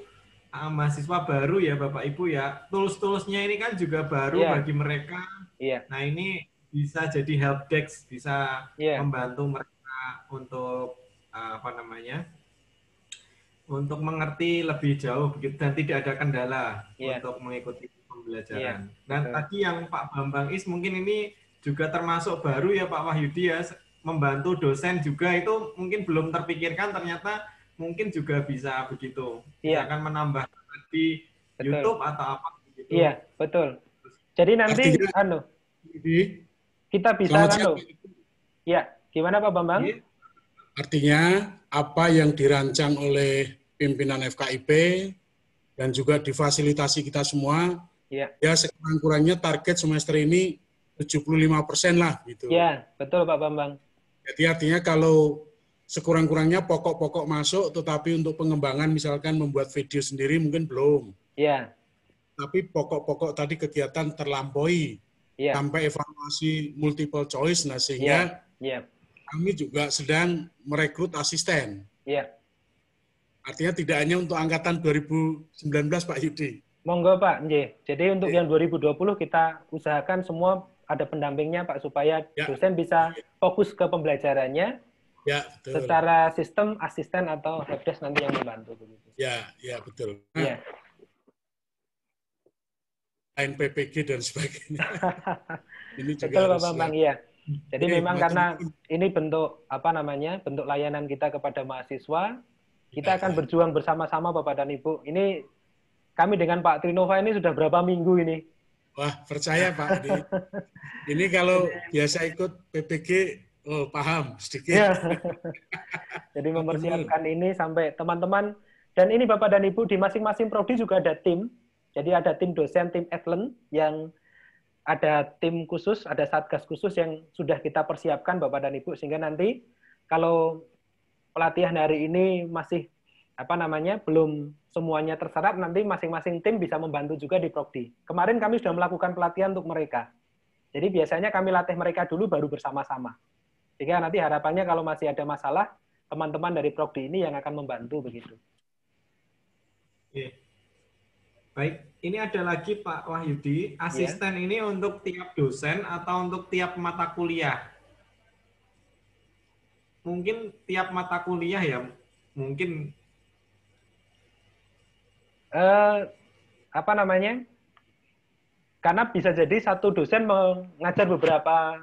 mahasiswa baru ya Bapak Ibu ya. Tools-toolsnya ini kan juga baru bagi mereka. Nah ini bisa jadi helpdesk, bisa membantu mereka untuk apa namanya, untuk mengerti lebih jauh begitu dan tidak ada kendala untuk mengikuti pembelajaran. Dan tadi yang Pak Bambang Is mungkin ini juga termasuk baru ya Pak Wahyudi ya, membantu dosen juga itu mungkin belum terpikirkan ternyata mungkin juga bisa begitu. Akan menambah di YouTube atau apa gitu. Iya, betul. Jadi nanti kita bisa ya, gimana Pak Bambang? Artinya apa yang dirancang oleh pimpinan FKIP dan juga difasilitasi kita semua, ya sekurang-kurangnya target semester ini 75% lah gitu. Ya, betul Pak Bambang. Jadi artinya kalau sekurang-kurangnya pokok-pokok masuk, tetapi untuk pengembangan misalkan membuat video sendiri mungkin belum. Iya. Tapi pokok-pokok tadi kegiatan terlampaui sampai evaluasi multiple choice, nah sehingga kami juga sedang merekrut asisten. Iya. Artinya tidak hanya untuk angkatan 2019 Pak Yudi. Monggo Pak, jadi untuk yang 2020 kita usahakan semua ada pendampingnya Pak supaya dosen bisa fokus ke pembelajarannya. Ya, betul. Secara sistem asisten atau helpdesk nanti yang membantu begitu. Ya, betul. Iya. Lain PPG dan sebagainya. Ini juga betul Pak Bambang, iya. Jadi memang karena ini bentuk apa namanya? Bentuk layanan kita kepada mahasiswa, kita akan berjuang bersama-sama Bapak dan Ibu. Ini kami dengan Pak Trinova ini sudah berapa minggu ini? Wah, percaya Pak. Ini kalau biasa ikut PPG, paham sedikit. Ya. Jadi mempersiapkan ini sampai teman-teman, dan ini Bapak dan Ibu di masing-masing prodi juga ada tim. Jadi ada tim dosen, tim adlen, yang ada tim khusus, ada satgas khusus yang sudah kita persiapkan Bapak dan Ibu, sehingga nanti kalau pelatihan hari ini masih apa namanya belum semuanya terserap, nanti masing-masing tim bisa membantu juga di prodi. Kemarin kami sudah melakukan pelatihan untuk mereka. Jadi biasanya kami latih mereka dulu baru bersama-sama. Sehingga nanti harapannya kalau masih ada masalah, teman-teman dari prodi ini yang akan membantu begitu. Oke. Baik, ini ada lagi Pak Wahyudi, asisten ini untuk tiap dosen atau untuk tiap mata kuliah? Mungkin tiap mata kuliah ya, mungkin apa namanya? Karena bisa jadi satu dosen mengajar beberapa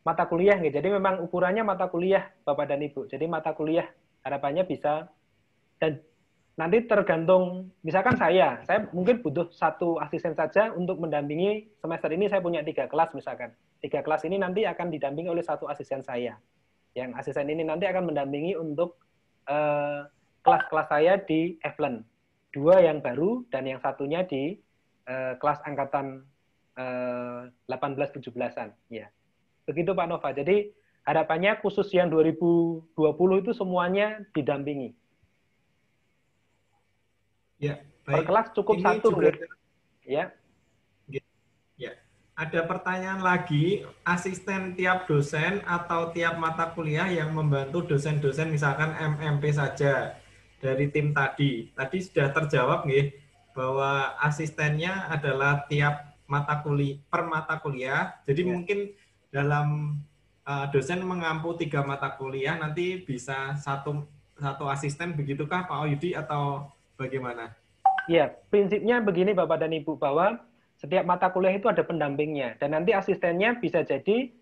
mata kuliah, gitu. Jadi memang ukurannya mata kuliah, Bapak dan Ibu. Jadi mata kuliah harapannya bisa, dan nanti tergantung, misalkan saya mungkin butuh satu asisten saja untuk mendampingi semester ini. Saya punya 3 kelas misalkan. 3 kelas ini nanti akan didampingi oleh satu asisten saya. Yang asisten ini nanti akan mendampingi untuk kelas-kelas saya di Evlen. 2 yang baru dan yang satunya di kelas angkatan 18-17-an. Ya. Begitu Pak Nova. Jadi harapannya khusus yang 2020 itu semuanya didampingi. Ya, baik. Per kelas cukup ini 1 juga, gitu. Ya. Ya. Ada pertanyaan lagi, asisten tiap dosen atau tiap mata kuliah yang membantu dosen-dosen misalkan MMP saja dari tim tadi. Tadi sudah terjawab nggih bahwa asistennya adalah tiap mata kuliah per mata kuliah. Jadi mungkin dalam dosen mengampu 3 mata kuliah nanti bisa satu asisten, begitukah Pak Oyudi atau bagaimana? Iya, prinsipnya begini Bapak dan Ibu, bahwa setiap mata kuliah itu ada pendampingnya, dan nanti asistennya bisa jadi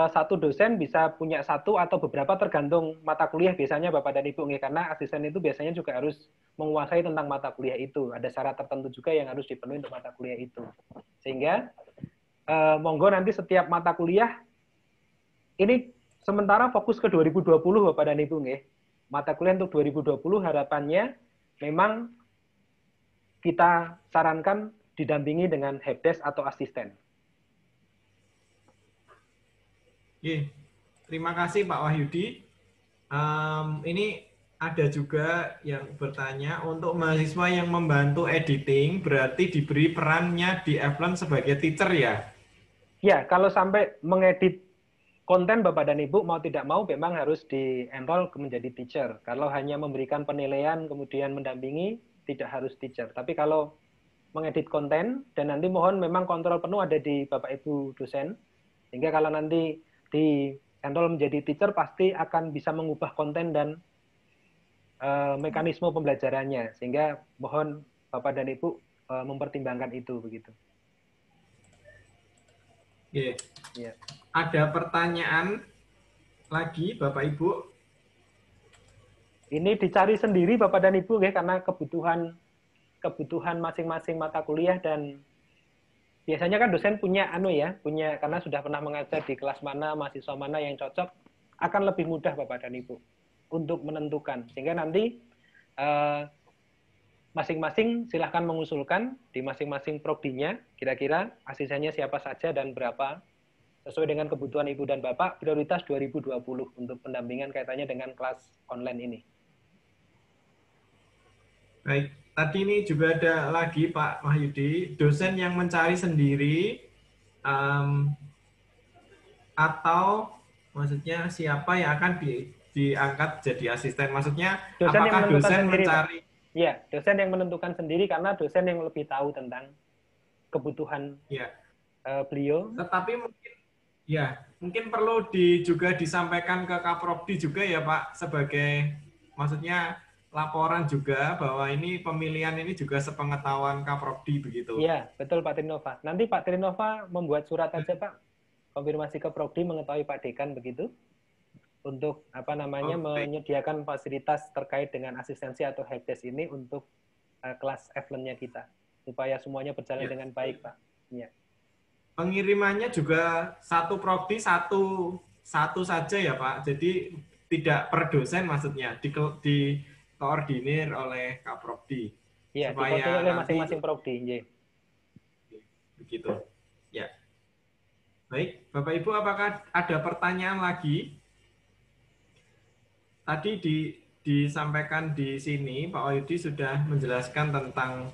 satu dosen bisa punya satu atau beberapa tergantung mata kuliah biasanya Bapak dan Ibu, karena asisten itu biasanya juga harus menguasai tentang mata kuliah itu. Ada syarat tertentu juga yang harus dipenuhi untuk mata kuliah itu. Sehingga monggo nanti setiap mata kuliah ini sementara fokus ke 2020 Bapak dan Ibu nggih. Mata kuliah untuk 2020 harapannya memang kita sarankan didampingi dengan helpdesk atau asisten. Oke, terima kasih Pak Wahyudi. Ini ada juga yang bertanya, untuk mahasiswa yang membantu editing berarti diberi perannya di Eflon sebagai teacher ya? Ya, kalau sampai mengedit konten Bapak dan Ibu mau tidak mau memang harus di-enroll menjadi teacher. Kalau hanya memberikan penilaian kemudian mendampingi tidak harus teacher. Tapi kalau mengedit konten dan nanti mohon memang kontrol penuh ada di Bapak Ibu dosen. Sehingga kalau nanti di-enroll menjadi teacher pasti akan bisa mengubah konten dan mekanisme pembelajarannya. Sehingga mohon Bapak dan Ibu mempertimbangkan itu begitu. Yeah. Yeah. Ada pertanyaan lagi Bapak Ibu? Ini dicari sendiri Bapak dan Ibu ya, karena kebutuhan masing-masing mata kuliah, dan biasanya kan dosen punya punya karena sudah pernah mengajar di kelas mana, mahasiswa mana yang cocok, akan lebih mudah Bapak dan Ibu untuk menentukan. Sehingga nanti masing-masing silahkan mengusulkan di masing-masing prodinya, kira-kira asistennya siapa saja dan berapa, sesuai dengan kebutuhan Ibu dan Bapak, prioritas 2020 untuk pendampingan kaitannya dengan kelas online ini. Baik, tadi ini juga ada lagi Pak Wahyudi, dosen yang mencari sendiri atau maksudnya siapa yang akan diangkat jadi asisten? Maksudnya dosen apakah dosen sendiri, mencari? Iya, dosen yang menentukan sendiri karena dosen yang lebih tahu tentang kebutuhan beliau. Tetapi mungkin perlu juga disampaikan ke Kaprodi juga ya Pak, sebagai maksudnya laporan juga bahwa ini pemilihan ini juga sepengetahuan Kaprodi begitu. Iya, betul Pak Trinova. Nanti Pak Trinova membuat surat aja Pak, konfirmasi ke Prodi mengetahui Pak Dekan begitu, untuk menyediakan fasilitas terkait dengan asistensi atau helpdesk ini untuk kelas Eflon-nya kita, supaya semuanya berjalan dengan baik Pak. Ya. Pengirimannya juga satu prodi satu saja ya Pak. Jadi tidak per dosen maksudnya, dikoordinir oleh Kak Prodi. Iya, dikoordinir oleh masing-masing prodi. Ya. Begitu. Ya. Baik, Bapak Ibu, apakah ada pertanyaan lagi? Tadi disampaikan di sini Pak Wahyudi sudah menjelaskan tentang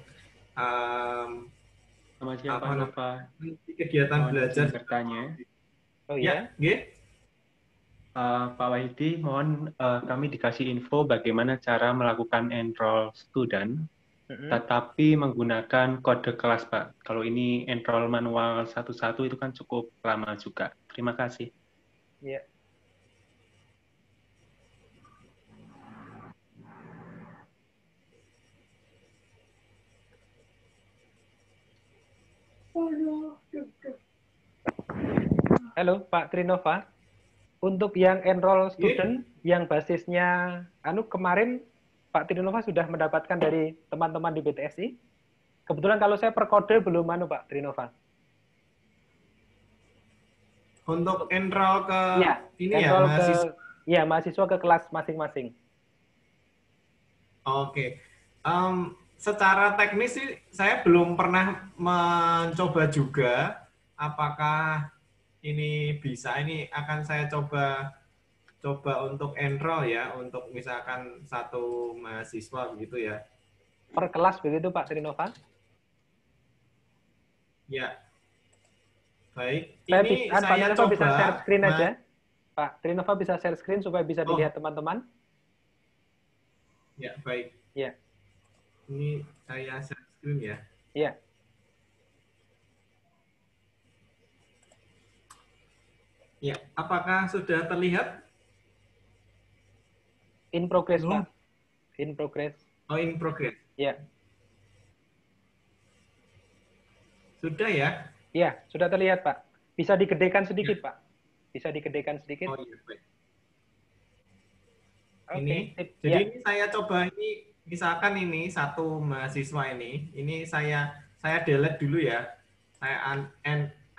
kegiatan belajar bertanya. Oh iya, ya. Pak Wahyudi, mohon kami dikasih info bagaimana cara melakukan enroll student, tetapi menggunakan kode kelas, Pak. Kalau ini enroll manual satu-satu itu kan cukup lama juga. Terima kasih. Ya. Halo Pak Trinova, untuk yang enroll student yang basisnya kemarin Pak Trinova sudah mendapatkan dari teman-teman di BTSI. Kebetulan kalau saya per kode belum Pak Trinova. Untuk enroll ke mahasiswa ke kelas masing-masing. Oke. Secara teknis sih saya belum pernah mencoba juga. Apakah ini bisa? Ini akan saya coba untuk enroll ya, untuk misalkan satu mahasiswa begitu ya. Per kelas begitu Pak Trinova? Ya. Baik. Saya coba bisa share screen aja. Pak Trinova bisa share screen supaya bisa dilihat teman-teman. Ya, baik. Ya. Ini saya share screen ya. Iya. Ya, apakah sudah terlihat? In progress, Pak. In progress. Oh, in progress. Ya. Sudah ya? Iya, sudah terlihat, Pak. Bisa digedekan sedikit, Pak. Bisa digedekan sedikit. Oh iya, baik. Oke. Jadi ini saya coba ini, misalkan ini satu mahasiswa ini saya delete dulu ya. Saya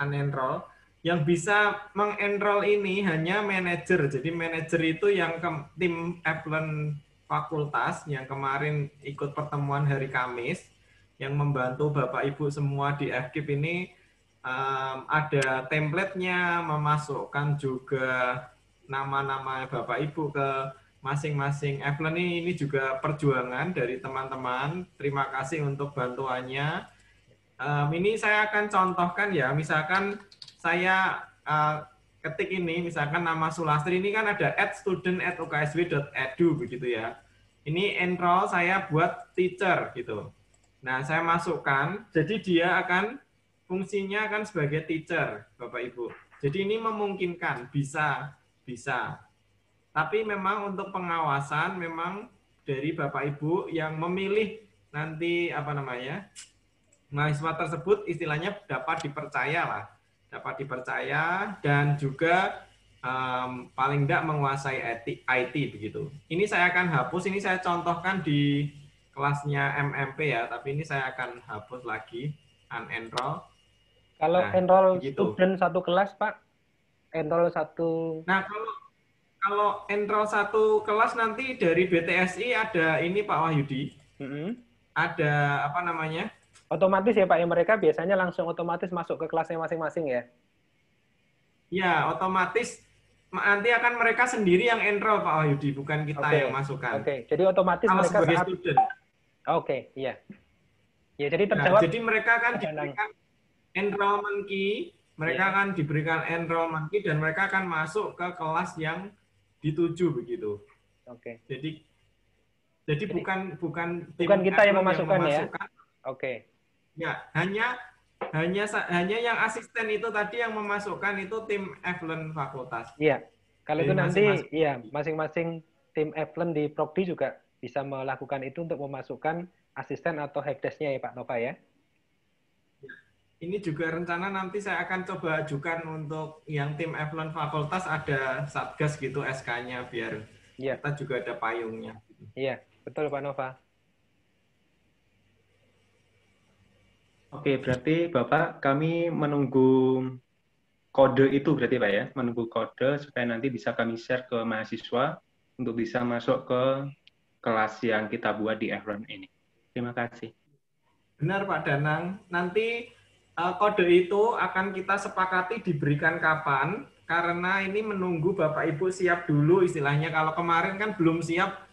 unenroll. Yang bisa mengenroll ini hanya manajer. Jadi manajer itu yang tim Applen fakultas yang kemarin ikut pertemuan hari Kamis, yang membantu Bapak Ibu semua di FKIP ini ada template-nya, memasukkan juga nama-nama Bapak Ibu ke masing-masing Applen. Ini juga perjuangan dari teman-teman. Terima kasih untuk bantuannya. Ini saya akan contohkan ya, misalkan saya ketik ini, misalkan nama Sulastri, ini kan ada @student@uksw.edu begitu ya. Ini enroll saya buat teacher gitu. Nah, saya masukkan, jadi dia akan fungsinya akan sebagai teacher, Bapak Ibu. Jadi ini memungkinkan, bisa. Tapi memang untuk pengawasan, memang dari Bapak Ibu yang memilih nanti apa namanya, mahasiswa tersebut istilahnya dapat dipercaya dan juga paling tidak menguasai IT begitu. Ini saya akan hapus, ini saya contohkan di kelasnya MMP ya, tapi ini saya akan hapus lagi, unenroll. Kalau enroll student satu kelas, Pak, enroll satu. Nah, kalau enroll satu kelas nanti dari BTSI ada ini Pak Wahyudi, ada apa namanya? Otomatis ya Pak, ya mereka biasanya langsung otomatis masuk ke kelasnya masing-masing ya? Ya, otomatis nanti akan mereka sendiri yang enroll Pak Wahyudi, bukan kita yang masukkan. Oke, jadi otomatis kalau mereka sebagai student. Oke, iya. Ya, jadi terjawab. Nah, jadi mereka akan diberikan enrollment key, mereka akan diberikan enrollment key dan mereka akan masuk ke kelas yang dituju begitu. Oke. Jadi bukan kita yang memasukkan ya. Oke. Ya, hanya yang asisten itu tadi yang memasukkan itu tim Applen fakultas. Iya. Kalau itu nanti masing-masing tim Applen di Prodi juga bisa melakukan itu untuk memasukkan asisten atau helpdesk-nya ya Pak Nova ya. Ini juga rencana nanti saya akan coba ajukan untuk yang tim Applen fakultas ada satgas gitu SK-nya biar kita juga ada payungnya. Iya, betul Pak Nova. Oke, berarti Bapak kami menunggu kode itu berarti Pak ya, menunggu kode supaya nanti bisa kami share ke mahasiswa untuk bisa masuk ke kelas yang kita buat di Applen ini. Terima kasih. Benar Pak Danang, nanti kode itu akan kita sepakati diberikan kapan, karena ini menunggu Bapak Ibu siap dulu istilahnya. Kalau kemarin kan belum siap,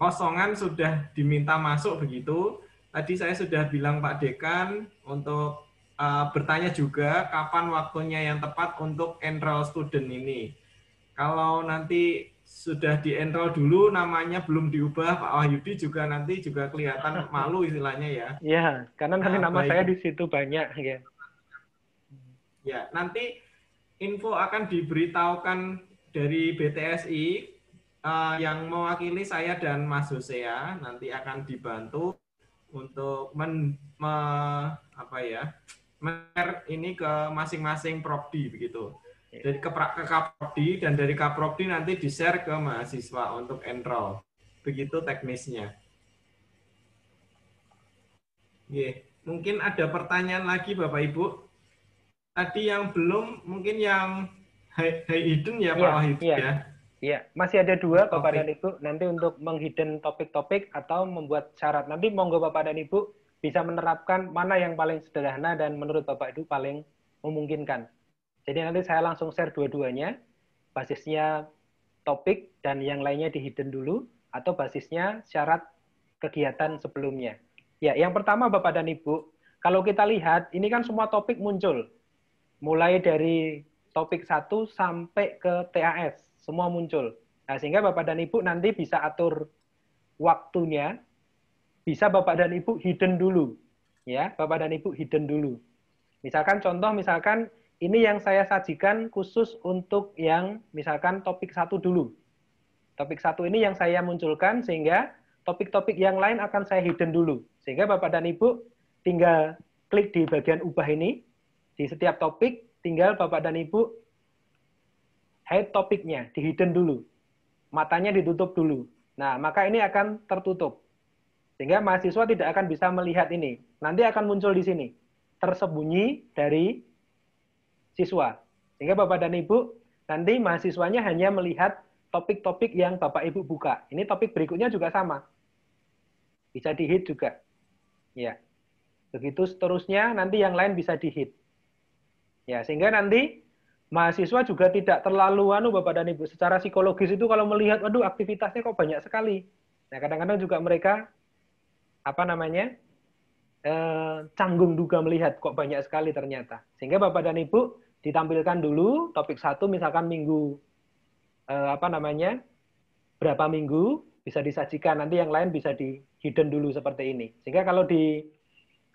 kosongan sudah diminta masuk begitu. Tadi saya sudah bilang Pak Dekan untuk bertanya juga kapan waktunya yang tepat untuk enroll student ini. Kalau nanti sudah di-enroll dulu, namanya belum diubah, Pak Wahyudi juga nanti juga kelihatan malu istilahnya ya. Iya, karena nanti nama saya di situ banyak ya. Ya, nanti info akan diberitahukan dari BTSI yang mewakili saya dan Mas Hosea, nanti akan dibantu untuk ini ke masing-masing prodi begitu. Dari ke Kaprodi dan dari Kaprodi nanti di-share ke mahasiswa untuk enroll. Begitu teknisnya. Mungkin ada pertanyaan lagi Bapak Ibu. Tadi yang belum mungkin yang hidden ya Pak Wahid ya. Iya, masih ada dua Bapak dan Ibu nanti untuk menghidden topik-topik atau membuat syarat. Nanti monggo Bapak dan Ibu bisa menerapkan mana yang paling sederhana dan menurut Bapak Ibu paling memungkinkan. Jadi nanti saya langsung share dua-duanya, basisnya topik dan yang lainnya di hidden dulu, atau basisnya syarat kegiatan sebelumnya. Ya, yang pertama Bapak dan Ibu, kalau kita lihat ini kan semua topik muncul, mulai dari topik 1 sampai ke TAS. Semua muncul. Nah, sehingga Bapak dan Ibu nanti bisa atur waktunya, bisa Bapak dan Ibu hidden dulu. Ya, Bapak dan Ibu hidden dulu. Misalkan contoh, misalkan ini yang saya sajikan khusus untuk yang misalkan topik 1 dulu. Topik 1 ini yang saya munculkan, sehingga topik-topik yang lain akan saya hidden dulu. Sehingga Bapak dan Ibu tinggal klik di bagian ubah ini, di setiap topik, tinggal Bapak dan Ibu hide topiknya, di hidden dulu. Matanya ditutup dulu. Nah, maka ini akan tertutup. Sehingga mahasiswa tidak akan bisa melihat ini. Nanti akan muncul di sini, tersembunyi dari siswa. Sehingga Bapak dan Ibu, nanti mahasiswanya hanya melihat topik-topik yang Bapak Ibu buka. Ini topik berikutnya juga sama. Bisa di-hit juga. Ya. Begitu seterusnya, nanti yang lain bisa di-hit. Ya, sehingga nanti mahasiswa juga tidak terlalu Bapak dan Ibu, secara psikologis itu kalau melihat, waduh aktivitasnya kok banyak sekali. Nah, kadang-kadang juga mereka canggung duga melihat kok banyak sekali ternyata. Sehingga Bapak dan Ibu ditampilkan dulu topik 1 misalkan minggu berapa minggu bisa disajikan, nanti yang lain bisa di hidden dulu seperti ini. Sehingga kalau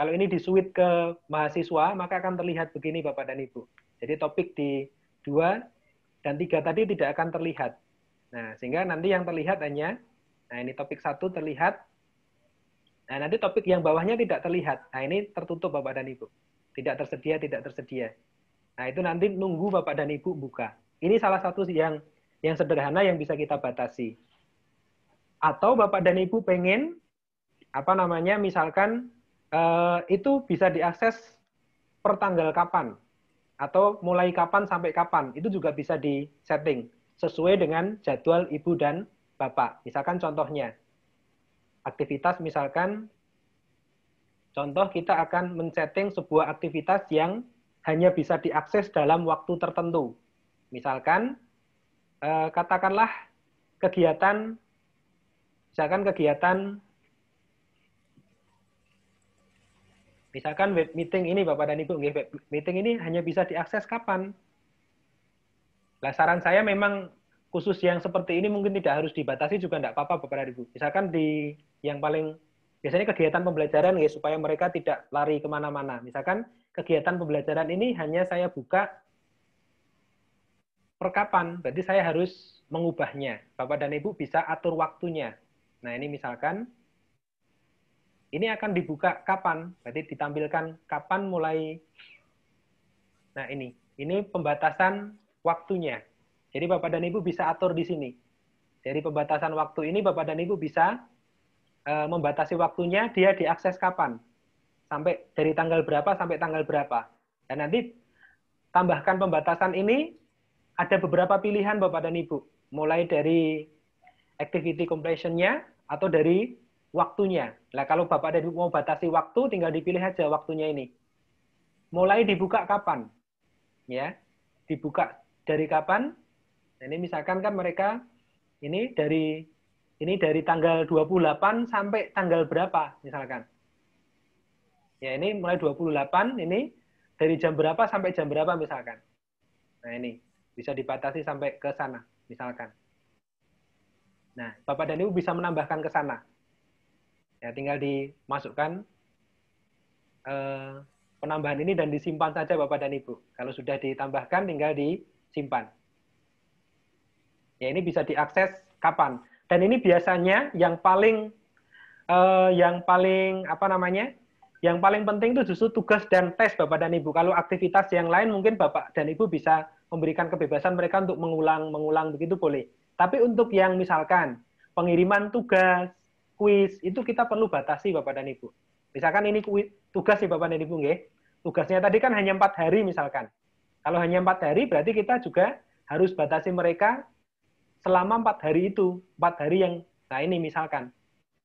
ini di switch ke mahasiswa, maka akan terlihat begini Bapak dan Ibu. Jadi topik di 2 dan 3 tadi tidak akan terlihat. Nah, sehingga nanti yang terlihat hanya, nah ini topik 1 terlihat, nah nanti topik yang bawahnya tidak terlihat. Nah ini tertutup Bapak dan Ibu. Tidak tersedia. Nah itu nanti nunggu Bapak dan Ibu buka. Ini salah satu yang sederhana yang bisa kita batasi. Atau Bapak dan Ibu pengen, misalkan itu bisa diakses per tanggal kapan. Atau mulai kapan sampai kapan. Itu juga bisa di-setting. Sesuai dengan jadwal Ibu dan Bapak. Misalkan contohnya. Aktivitas misalkan, contoh kita akan men-setting sebuah aktivitas yang hanya bisa diakses dalam waktu tertentu. Misalkan, katakanlah kegiatan misalkan web meeting ini Bapak dan Ibu, web meeting ini hanya bisa diakses kapan? Nah, saran saya memang khusus yang seperti ini mungkin tidak harus dibatasi juga tidak apa-apa Bapak dan Ibu. Misalkan di yang paling biasanya kegiatan pembelajaran ya, supaya mereka tidak lari kemana-mana. Misalkan kegiatan pembelajaran ini hanya saya buka per kapan, berarti saya harus mengubahnya. Bapak dan Ibu bisa atur waktunya. Nah ini misalkan, ini akan dibuka kapan, berarti ditampilkan kapan mulai. Nah ini pembatasan waktunya. Jadi Bapak dan Ibu bisa atur di sini. Dari pembatasan waktu ini Bapak dan Ibu bisa membatasi waktunya, dia diakses kapan. Sampai dari tanggal berapa sampai tanggal berapa. Dan nanti tambahkan pembatasan ini, ada beberapa pilihan Bapak dan Ibu. Mulai dari activity completion-nya atau dari waktunya. Nah, kalau Bapak dan Ibu mau batasi waktu, tinggal dipilih aja waktunya ini. Mulai dibuka kapan? Ya, dibuka dari kapan? Nah, ini misalkan kan mereka ini dari tanggal 28 sampai tanggal berapa misalkan. Ya, ini mulai 28, ini dari jam berapa sampai jam berapa misalkan. Nah, ini bisa dibatasi sampai ke sana misalkan. Nah, Bapak dan Ibu bisa menambahkan ke sana. Ya, tinggal dimasukkan penambahan ini dan disimpan saja Bapak dan Ibu. Kalau sudah ditambahkan tinggal disimpan. Ya, ini bisa diakses kapan. Dan ini biasanya yang paling penting itu justru tugas dan tes Bapak dan Ibu. Kalau aktivitas yang lain mungkin Bapak dan Ibu bisa memberikan kebebasan mereka untuk mengulang begitu boleh. Tapi untuk yang misalkan pengiriman tugas, kuis, itu kita perlu batasi Bapak dan Ibu. Misalkan ini tugas nih Bapak dan Ibu, nggih. Tugasnya tadi kan hanya 4 hari misalkan. Kalau hanya 4 hari berarti kita juga harus batasi mereka selama 4 hari itu. 4 hari yang, nah ini misalkan.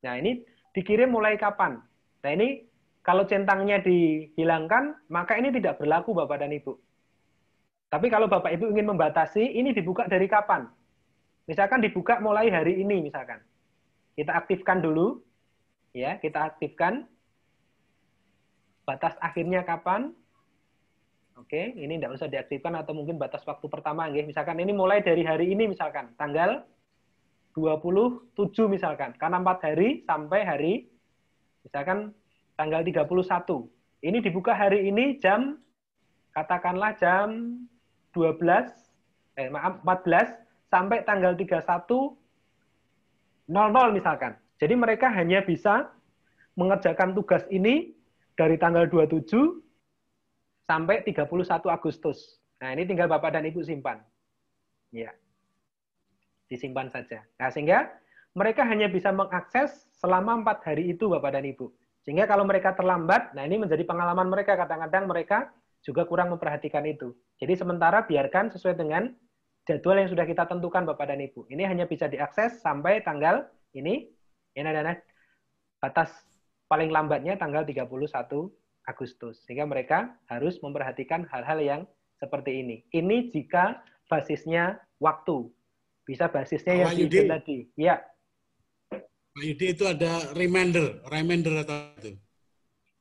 Nah ini dikirim mulai kapan? Nah ini kalau centangnya dihilangkan, maka ini tidak berlaku Bapak dan Ibu. Tapi kalau Bapak Ibu ingin membatasi, ini dibuka dari kapan? Misalkan dibuka mulai hari ini misalkan. Kita aktifkan dulu. Ya, kita aktifkan. Batas akhirnya kapan? Oke, ini tidak usah diaktifkan atau mungkin batas waktu pertama. Misalkan ini mulai dari hari ini misalkan. Tanggal 27 misalkan. Karena 4 hari sampai hari, misalkan tanggal 31. Ini dibuka hari ini jam, katakanlah jam 14 sampai tanggal 31.00 misalkan. Jadi mereka hanya bisa mengerjakan tugas ini dari tanggal 27 sampai 31 Agustus. Nah, ini tinggal Bapak dan Ibu simpan. Ya. Disimpan saja. Nah, sehingga mereka hanya bisa mengakses selama 4 hari itu, Bapak dan Ibu. Sehingga kalau mereka terlambat, nah ini menjadi pengalaman mereka. Kadang-kadang mereka juga kurang memperhatikan itu. Jadi sementara biarkan sesuai dengan jadwal yang sudah kita tentukan, Bapak dan Ibu. Ini hanya bisa diakses sampai tanggal ini adalah batas paling lambatnya tanggal 31 Agustus. Sehingga mereka harus memperhatikan hal-hal yang seperti ini. Ini jika basisnya waktu. Bisa basisnya yang diizin tadi. Ya. Pak Yudi, itu ada reminder atau itu?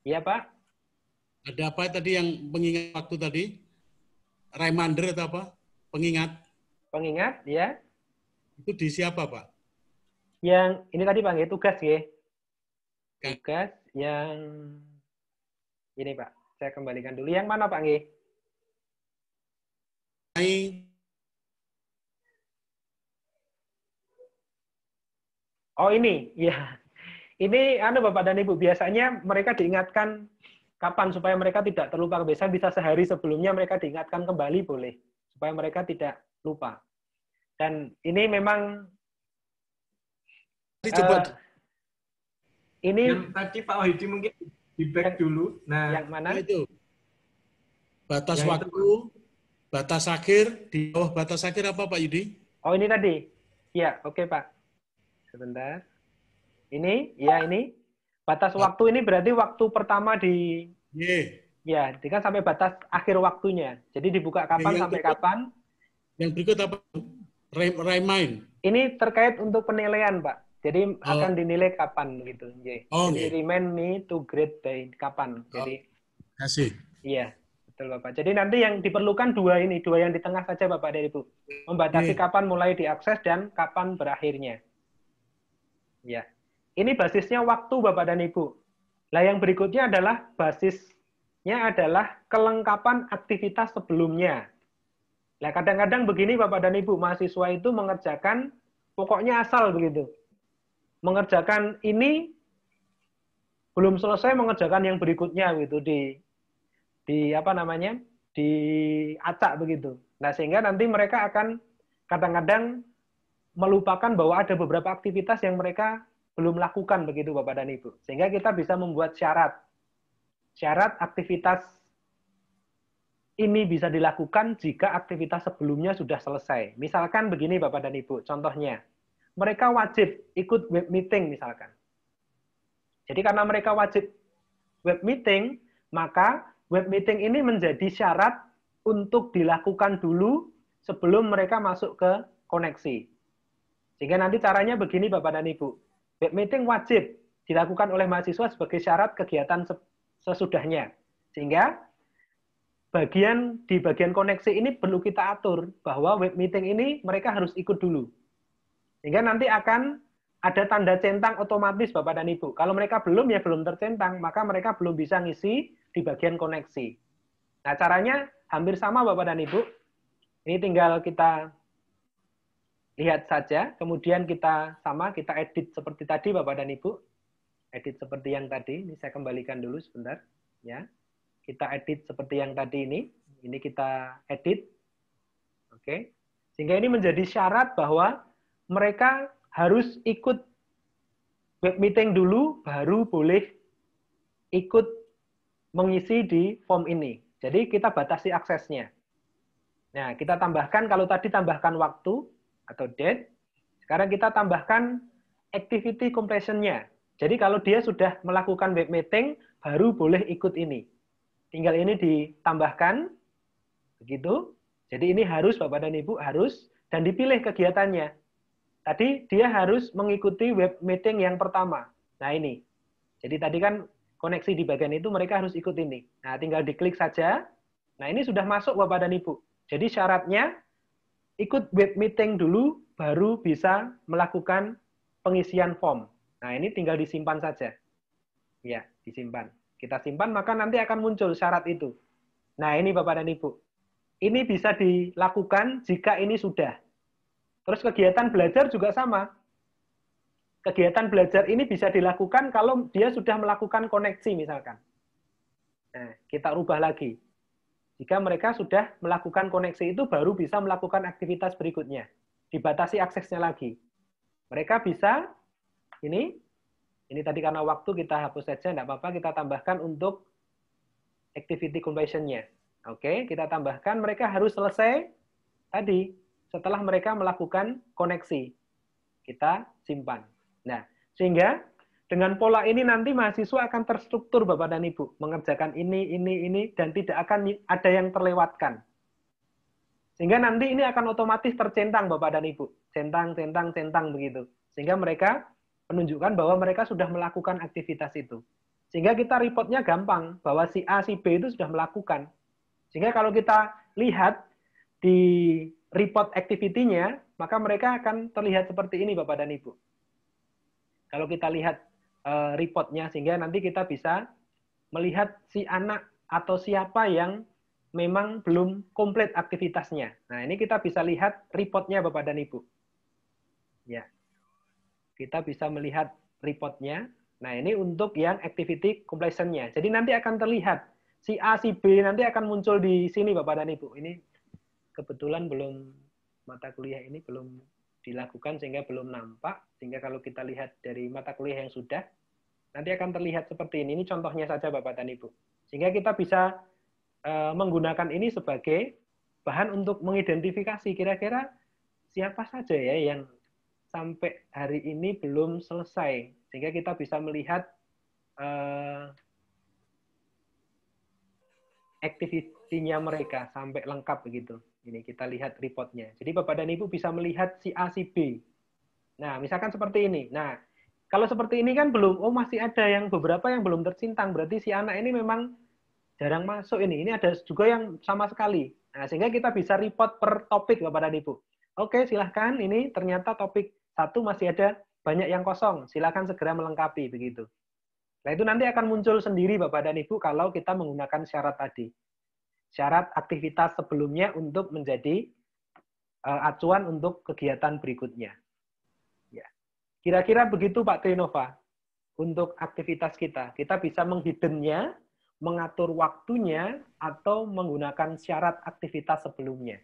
Iya, Pak. Ada apa tadi yang pengingat waktu tadi? Reminder atau apa? Pengingat? Pengingat, ya. Itu di siapa, Pak? Yang ini tadi, Pak, ya, tugas ya. Tugas yang ini, Pak. Saya kembalikan dulu. Yang mana, Pak, nggih? Oh, ini. Ya. Ini Bapak dan Ibu, biasanya mereka diingatkan kapan supaya mereka tidak terlupa. Biasanya bisa sehari sebelumnya mereka diingatkan kembali boleh, supaya mereka tidak lupa. Dan ini memang ini yang tadi Pak Wahyudi mungkin di back dulu. Nah, yang mana? Itu batas waktu, batas akhir, di bawah batas akhir apa, Pak Yudi? Oh, ini tadi. Ya, oke, Pak. Sebentar. Ini, ya ini. Batas waktu ini berarti waktu pertama di... Ya, kan sampai batas akhir waktunya. Jadi dibuka kapan sampai kapan. Yang berikut apa? Remind. Ini terkait untuk penilaian, Pak. Jadi akan dinilai kapan gitu. Jadi remind me to grade by kapan. Jadi kasih. Iya, betul Bapak. Jadi nanti yang diperlukan dua yang di tengah saja Bapak dan Ibu. Membatasi kapan mulai diakses dan kapan berakhirnya. Ya. Ini basisnya waktu Bapak dan Ibu. Nah, yang berikutnya adalah basisnya adalah kelengkapan aktivitas sebelumnya. Nah, kadang-kadang begini Bapak dan Ibu, mahasiswa itu mengerjakan pokoknya asal begitu. Mengerjakan ini belum selesai mengerjakan yang berikutnya gitu diacak begitu. Nah, sehingga nanti mereka akan kadang-kadang melupakan bahwa ada beberapa aktivitas yang mereka belum lakukan begitu Bapak dan Ibu. Sehingga kita bisa membuat syarat aktivitas ini bisa dilakukan jika aktivitas sebelumnya sudah selesai. Misalkan begini Bapak dan Ibu, contohnya, mereka wajib ikut web meeting misalkan. Jadi karena mereka wajib web meeting, maka web meeting ini menjadi syarat untuk dilakukan dulu sebelum mereka masuk ke koneksi. Sehingga nanti caranya begini Bapak dan Ibu. Web meeting wajib dilakukan oleh mahasiswa sebagai syarat kegiatan sesudahnya. Sehingga di bagian koneksi ini perlu kita atur bahwa web meeting ini mereka harus ikut dulu. Sehingga nanti akan ada tanda centang otomatis Bapak dan Ibu. Kalau mereka belum tercentang, maka mereka belum bisa ngisi di bagian koneksi. Nah, caranya hampir sama Bapak dan Ibu. Ini tinggal kita lihat saja, kemudian kita edit seperti tadi Bapak dan Ibu. Edit seperti yang tadi, ini saya kembalikan dulu sebentar. Ya. Kita edit seperti yang tadi ini kita edit. Oke. Sehingga ini menjadi syarat bahwa mereka harus ikut web meeting dulu, baru boleh ikut mengisi di form ini. Jadi kita batasi aksesnya. Nah, kita tambahkan, kalau tadi tambahkan waktu, atau date, sekarang kita tambahkan activity completion-nya. Jadi kalau dia sudah melakukan web meeting, baru boleh ikut ini. Tinggal ini ditambahkan, begitu. Jadi ini harus, Bapak dan Ibu, harus, dan dipilih kegiatannya. Tadi dia harus mengikuti web meeting yang pertama. Nah ini. Jadi tadi kan koneksi di bagian itu mereka harus ikut ini. Nah tinggal diklik saja. Nah ini sudah masuk Bapak dan Ibu. Jadi syaratnya, ikut web meeting dulu, baru bisa melakukan pengisian form. Nah, ini tinggal disimpan saja. Ya, disimpan. Kita simpan, maka nanti akan muncul syarat itu. Nah, ini Bapak dan Ibu. Ini bisa dilakukan jika ini sudah. Terus kegiatan belajar juga sama. Kegiatan belajar ini bisa dilakukan kalau dia sudah melakukan koneksi misalkan. Nah, kita rubah lagi. Jika mereka sudah melakukan koneksi itu, baru bisa melakukan aktivitas berikutnya. Dibatasi aksesnya lagi. Mereka bisa, ini tadi karena waktu kita hapus saja, tidak apa-apa, kita tambahkan untuk activity completion-nya. Oke, kita tambahkan mereka harus selesai tadi setelah mereka melakukan koneksi. Kita simpan. Nah, sehingga dengan pola ini nanti mahasiswa akan terstruktur Bapak dan Ibu, mengerjakan ini, dan tidak akan ada yang terlewatkan. Sehingga nanti ini akan otomatis tercentang Bapak dan Ibu. Centang begitu. Sehingga mereka menunjukkan bahwa mereka sudah melakukan aktivitas itu. Sehingga kita reportnya gampang, bahwa si A, si B itu sudah melakukan. Sehingga kalau kita lihat di report activity-nya, maka mereka akan terlihat seperti ini Bapak dan Ibu. Kalau kita lihat reportnya, sehingga nanti kita bisa melihat si anak atau siapa yang memang belum komplit aktivitasnya. Nah, ini kita bisa lihat reportnya Bapak dan Ibu. Ya, kita bisa melihat reportnya. Nah, ini untuk yang activity completion-nya. Jadi nanti akan terlihat si A, si B nanti akan muncul di sini Bapak dan Ibu. Ini kebetulan belum, mata kuliah ini belum dilakukan sehingga belum nampak. Sehingga kalau kita lihat dari mata kuliah yang sudah, nanti akan terlihat seperti ini. Ini contohnya saja Bapak dan Ibu. Sehingga kita bisa menggunakan ini sebagai bahan untuk mengidentifikasi kira-kira siapa saja ya yang sampai hari ini belum selesai. Sehingga kita bisa melihat activity-nya mereka sampai lengkap begitu. Ini kita lihat reportnya. Jadi Bapak dan Ibu bisa melihat si A, si B. Nah, misalkan seperti ini. Nah, kalau seperti ini kan belum, oh masih ada yang beberapa yang belum tercintang. Berarti si anak ini memang jarang masuk ini. Ini ada juga yang sama sekali. Nah, sehingga kita bisa report per topik Bapak dan Ibu. Oke, silahkan. Ini ternyata topik 1 masih ada banyak yang kosong. Silahkan segera melengkapi begitu. Nah, itu nanti akan muncul sendiri Bapak dan Ibu kalau kita menggunakan syarat tadi. Syarat aktivitas sebelumnya untuk menjadi acuan untuk kegiatan berikutnya. Ya. Kira-kira begitu Pak Trinova untuk aktivitas kita. Kita bisa menghiddennya, mengatur waktunya, atau menggunakan syarat aktivitas sebelumnya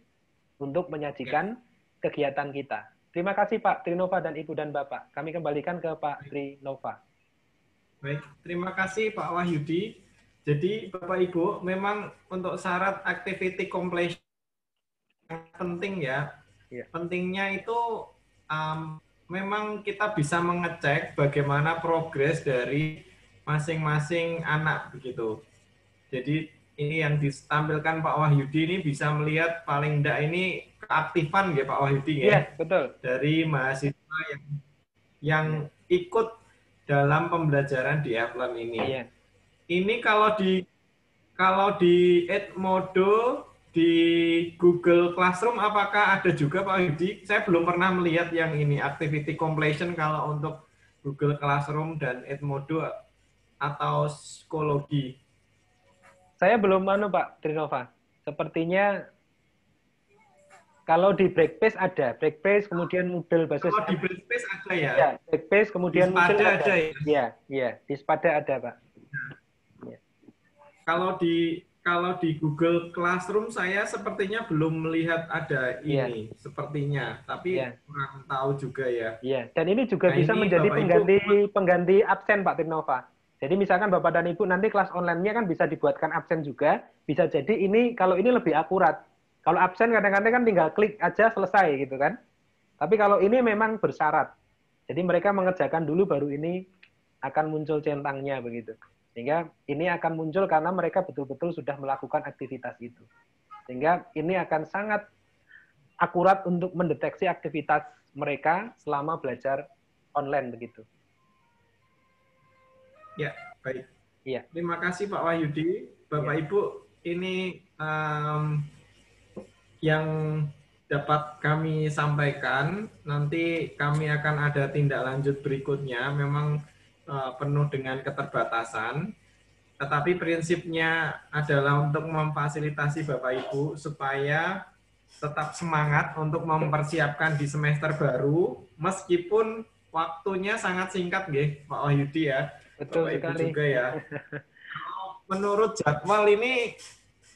untuk menyajikan kegiatan kita. Terima kasih Pak Trinova dan Ibu dan Bapak. Kami kembalikan ke Pak Trinova. Baik, terima kasih Pak Wahyudi. Jadi Bapak Ibu, memang untuk syarat activity completion yang penting ya. Pentingnya itu memang kita bisa mengecek bagaimana progres dari masing-masing anak begitu. Jadi ini yang ditampilkan Pak Wahyudi ini bisa melihat paling enggak ini keaktifan ya Pak Wahyudi ya. Iya, betul. Dari mahasiswa yang ikut dalam pembelajaran di Applearn ini. Iya. Ini kalau di Edmodo di Google Classroom apakah ada juga Pak Wahyudi? Saya belum pernah melihat yang ini activity completion kalau untuk Google Classroom dan Edmodo atau psikologi. Saya belum Pak Trinova. Sepertinya kalau di Breakpace ada, Breakpace kemudian Moodle basis. Kalau di Breakpace ada ya? Ya, Breakpace kemudian Moodle ada ya? Iya, di Spada ada Pak. Ya. Kalau di Google Classroom saya sepertinya belum melihat ada ini sepertinya, tapi kurang tahu juga ya. Iya, dan ini juga bisa menjadi pengganti absen Pak Trinova. Jadi misalkan Bapak dan Ibu nanti kelas online-nya kan bisa dibuatkan absen juga, bisa jadi ini kalau ini lebih akurat. Kalau absen kadang-kadang kan tinggal klik aja selesai gitu kan. Tapi kalau ini memang bersyarat. Jadi mereka mengerjakan dulu baru ini akan muncul centangnya begitu. Sehingga ini akan muncul karena mereka betul-betul sudah melakukan aktivitas itu. Sehingga ini akan sangat akurat untuk mendeteksi aktivitas mereka selama belajar online begitu. Ya, baik. Ya. Terima kasih Pak Wahyudi. Bapak Ibu, ini yang dapat kami sampaikan. Nanti kami akan ada tindak lanjut berikutnya. Memang penuh dengan keterbatasan. Tetapi prinsipnya adalah untuk memfasilitasi Bapak Ibu supaya tetap semangat untuk mempersiapkan di semester baru, meskipun waktunya sangat singkat, Pak Wahyudi ya. Betul Bapak sekali. Ibu juga ya. menurut jadwal ini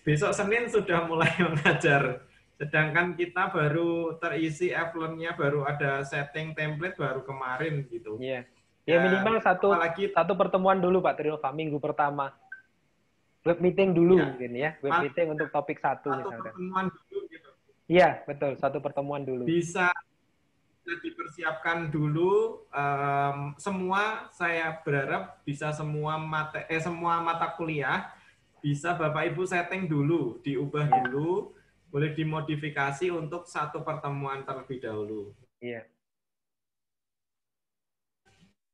besok Senin sudah mulai mengajar. Sedangkan kita baru terisi Evelyn-nya, baru ada setting template baru kemarin gitu. Iya. Ya minimal satu pertemuan dulu Pak Trinova, minggu pertama. Web meeting dulu mungkin ya. Web meeting untuk topik satu misalkan. Satu pertemuan dulu gitu. Iya, betul. Satu pertemuan dulu. Bisa dipersiapkan dulu. Semua saya berharap bisa semua mata kuliah bisa Bapak Ibu setting dulu, diubah dulu. Boleh dimodifikasi untuk satu pertemuan terlebih dahulu. Iya.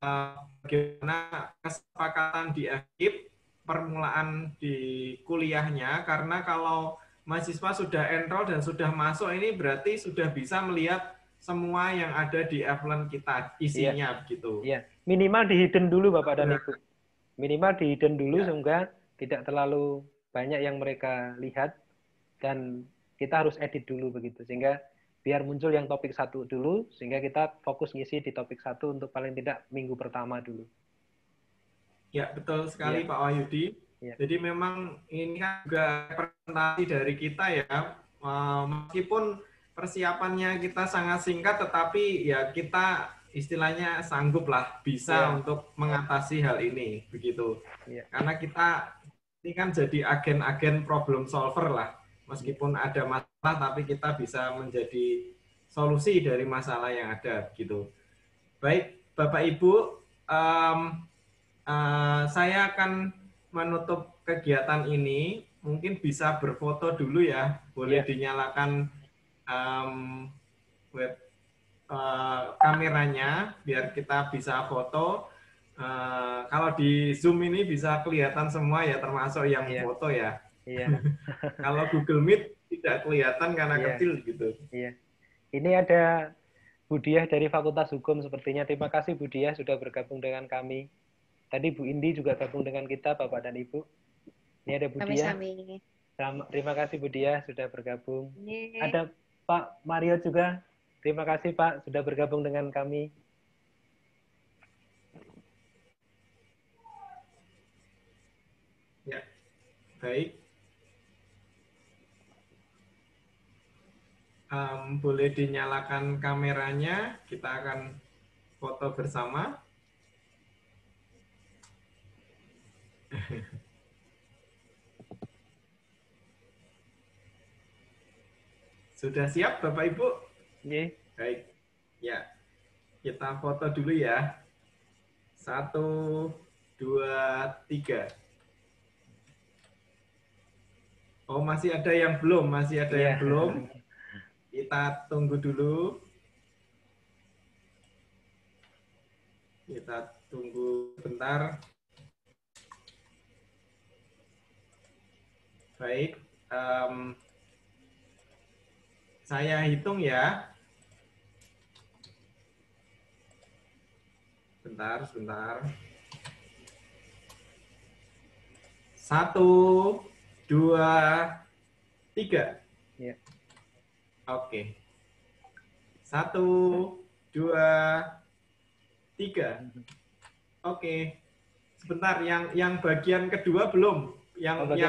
Bagaimana kesepakatan di FKIP permulaan di kuliahnya, karena kalau mahasiswa sudah enroll dan sudah masuk, ini berarti sudah bisa melihat semua yang ada di Evelyn kita, isinya begitu. Iya. Minimal di hidden dulu Bapak dan Ibu. Minimal di hidden dulu sehingga tidak terlalu banyak yang mereka lihat, dan kita harus edit dulu begitu, sehingga biar muncul yang topik satu dulu, sehingga kita fokus ngisi di topik satu untuk paling tidak minggu pertama dulu. Ya, betul sekali Pak Wahyudi. Jadi memang ini kan juga presentasi dari kita ya, meskipun persiapannya kita sangat singkat, tetapi ya kita istilahnya sanggup lah bisa untuk mengatasi hal ini begitu. Karena kita ini kan jadi agen-agen problem solver lah. Meskipun ada masalah, tapi kita bisa menjadi solusi dari masalah yang ada, gitu. Baik, Bapak Ibu, saya akan menutup kegiatan ini. Mungkin bisa berfoto dulu ya, boleh dinyalakan web kameranya, biar kita bisa foto. Kalau di Zoom ini bisa kelihatan semua ya, termasuk yang foto ya. Iya. Kalau Google Meet tidak kelihatan karena kecil gitu. Iya. Ini ada Bu Diah dari Fakultas Hukum sepertinya. Terima kasih Bu Diah sudah bergabung dengan kami. Tadi Bu Indi juga gabung dengan kita, Bapak dan Ibu. Ini ada Bu Diah. Terima kasih Bu Diah sudah bergabung. Ada Pak Mario juga. Terima kasih Pak sudah bergabung dengan kami. Ya, baik. Boleh dinyalakan kameranya, kita akan foto bersama. Sudah siap Bapak Ibu? Iya. Baik. Ya, kita foto dulu ya. 1, 2, 3. Oh, masih ada yang belum, yang belum. Kita tunggu dulu. Kita tunggu bentar. Baik. Saya hitung ya. Sebentar. 1, 2, 3. Ya. Oke. 1, 2, 3. Oke. Sebentar, yang bagian kedua belum. Yang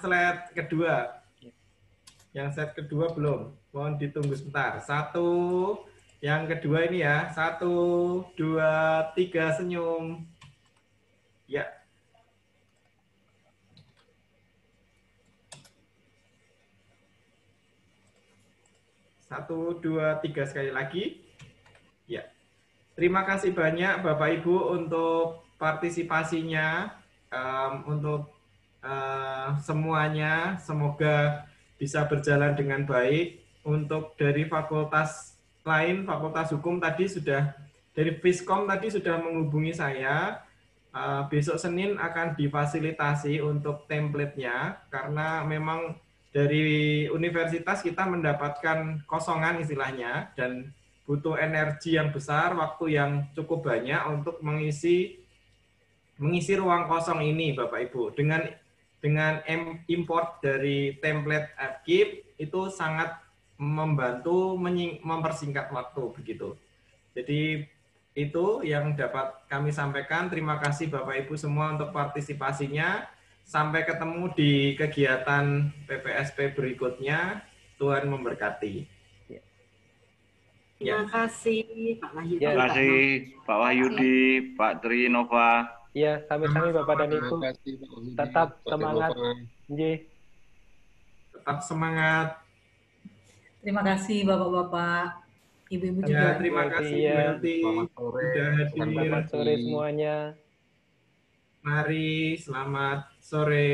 slide kedua. Yang slide kedua belum. Mohon ditunggu sebentar. 1, yang kedua ini ya. 1, 2, 3, senyum. Ya. Satu, dua, tiga, sekali lagi. Ya. Terima kasih banyak Bapak Ibu untuk partisipasinya, untuk semuanya. Semoga bisa berjalan dengan baik. Untuk dari fakultas lain, Fakultas Hukum tadi sudah, dari Fiskom tadi sudah menghubungi saya. Besok Senin akan difasilitasi untuk template-nya, karena memang dari universitas kita mendapatkan kosongan istilahnya, dan butuh energi yang besar, waktu yang cukup banyak untuk mengisi ruang kosong ini, Bapak Ibu. Dengan import dari template FKIP itu sangat membantu mempersingkat waktu begitu. Jadi itu yang dapat kami sampaikan. Terima kasih Bapak Ibu semua untuk partisipasinya. Sampai ketemu di kegiatan PPSP berikutnya. Tuhan memberkati. Terima kasih Pak Wahyudi. Terima kasih Pak Wahyudi, Pak Trinova. Ya, sami-sami Bapak dan Ibu. Tetap semangat. Tetap semangat. Terima kasih Bapak-bapak, Ibu-ibu juga. Ya, terima kasih Berarti Selamat sore semuanya. Mari, selamat sore.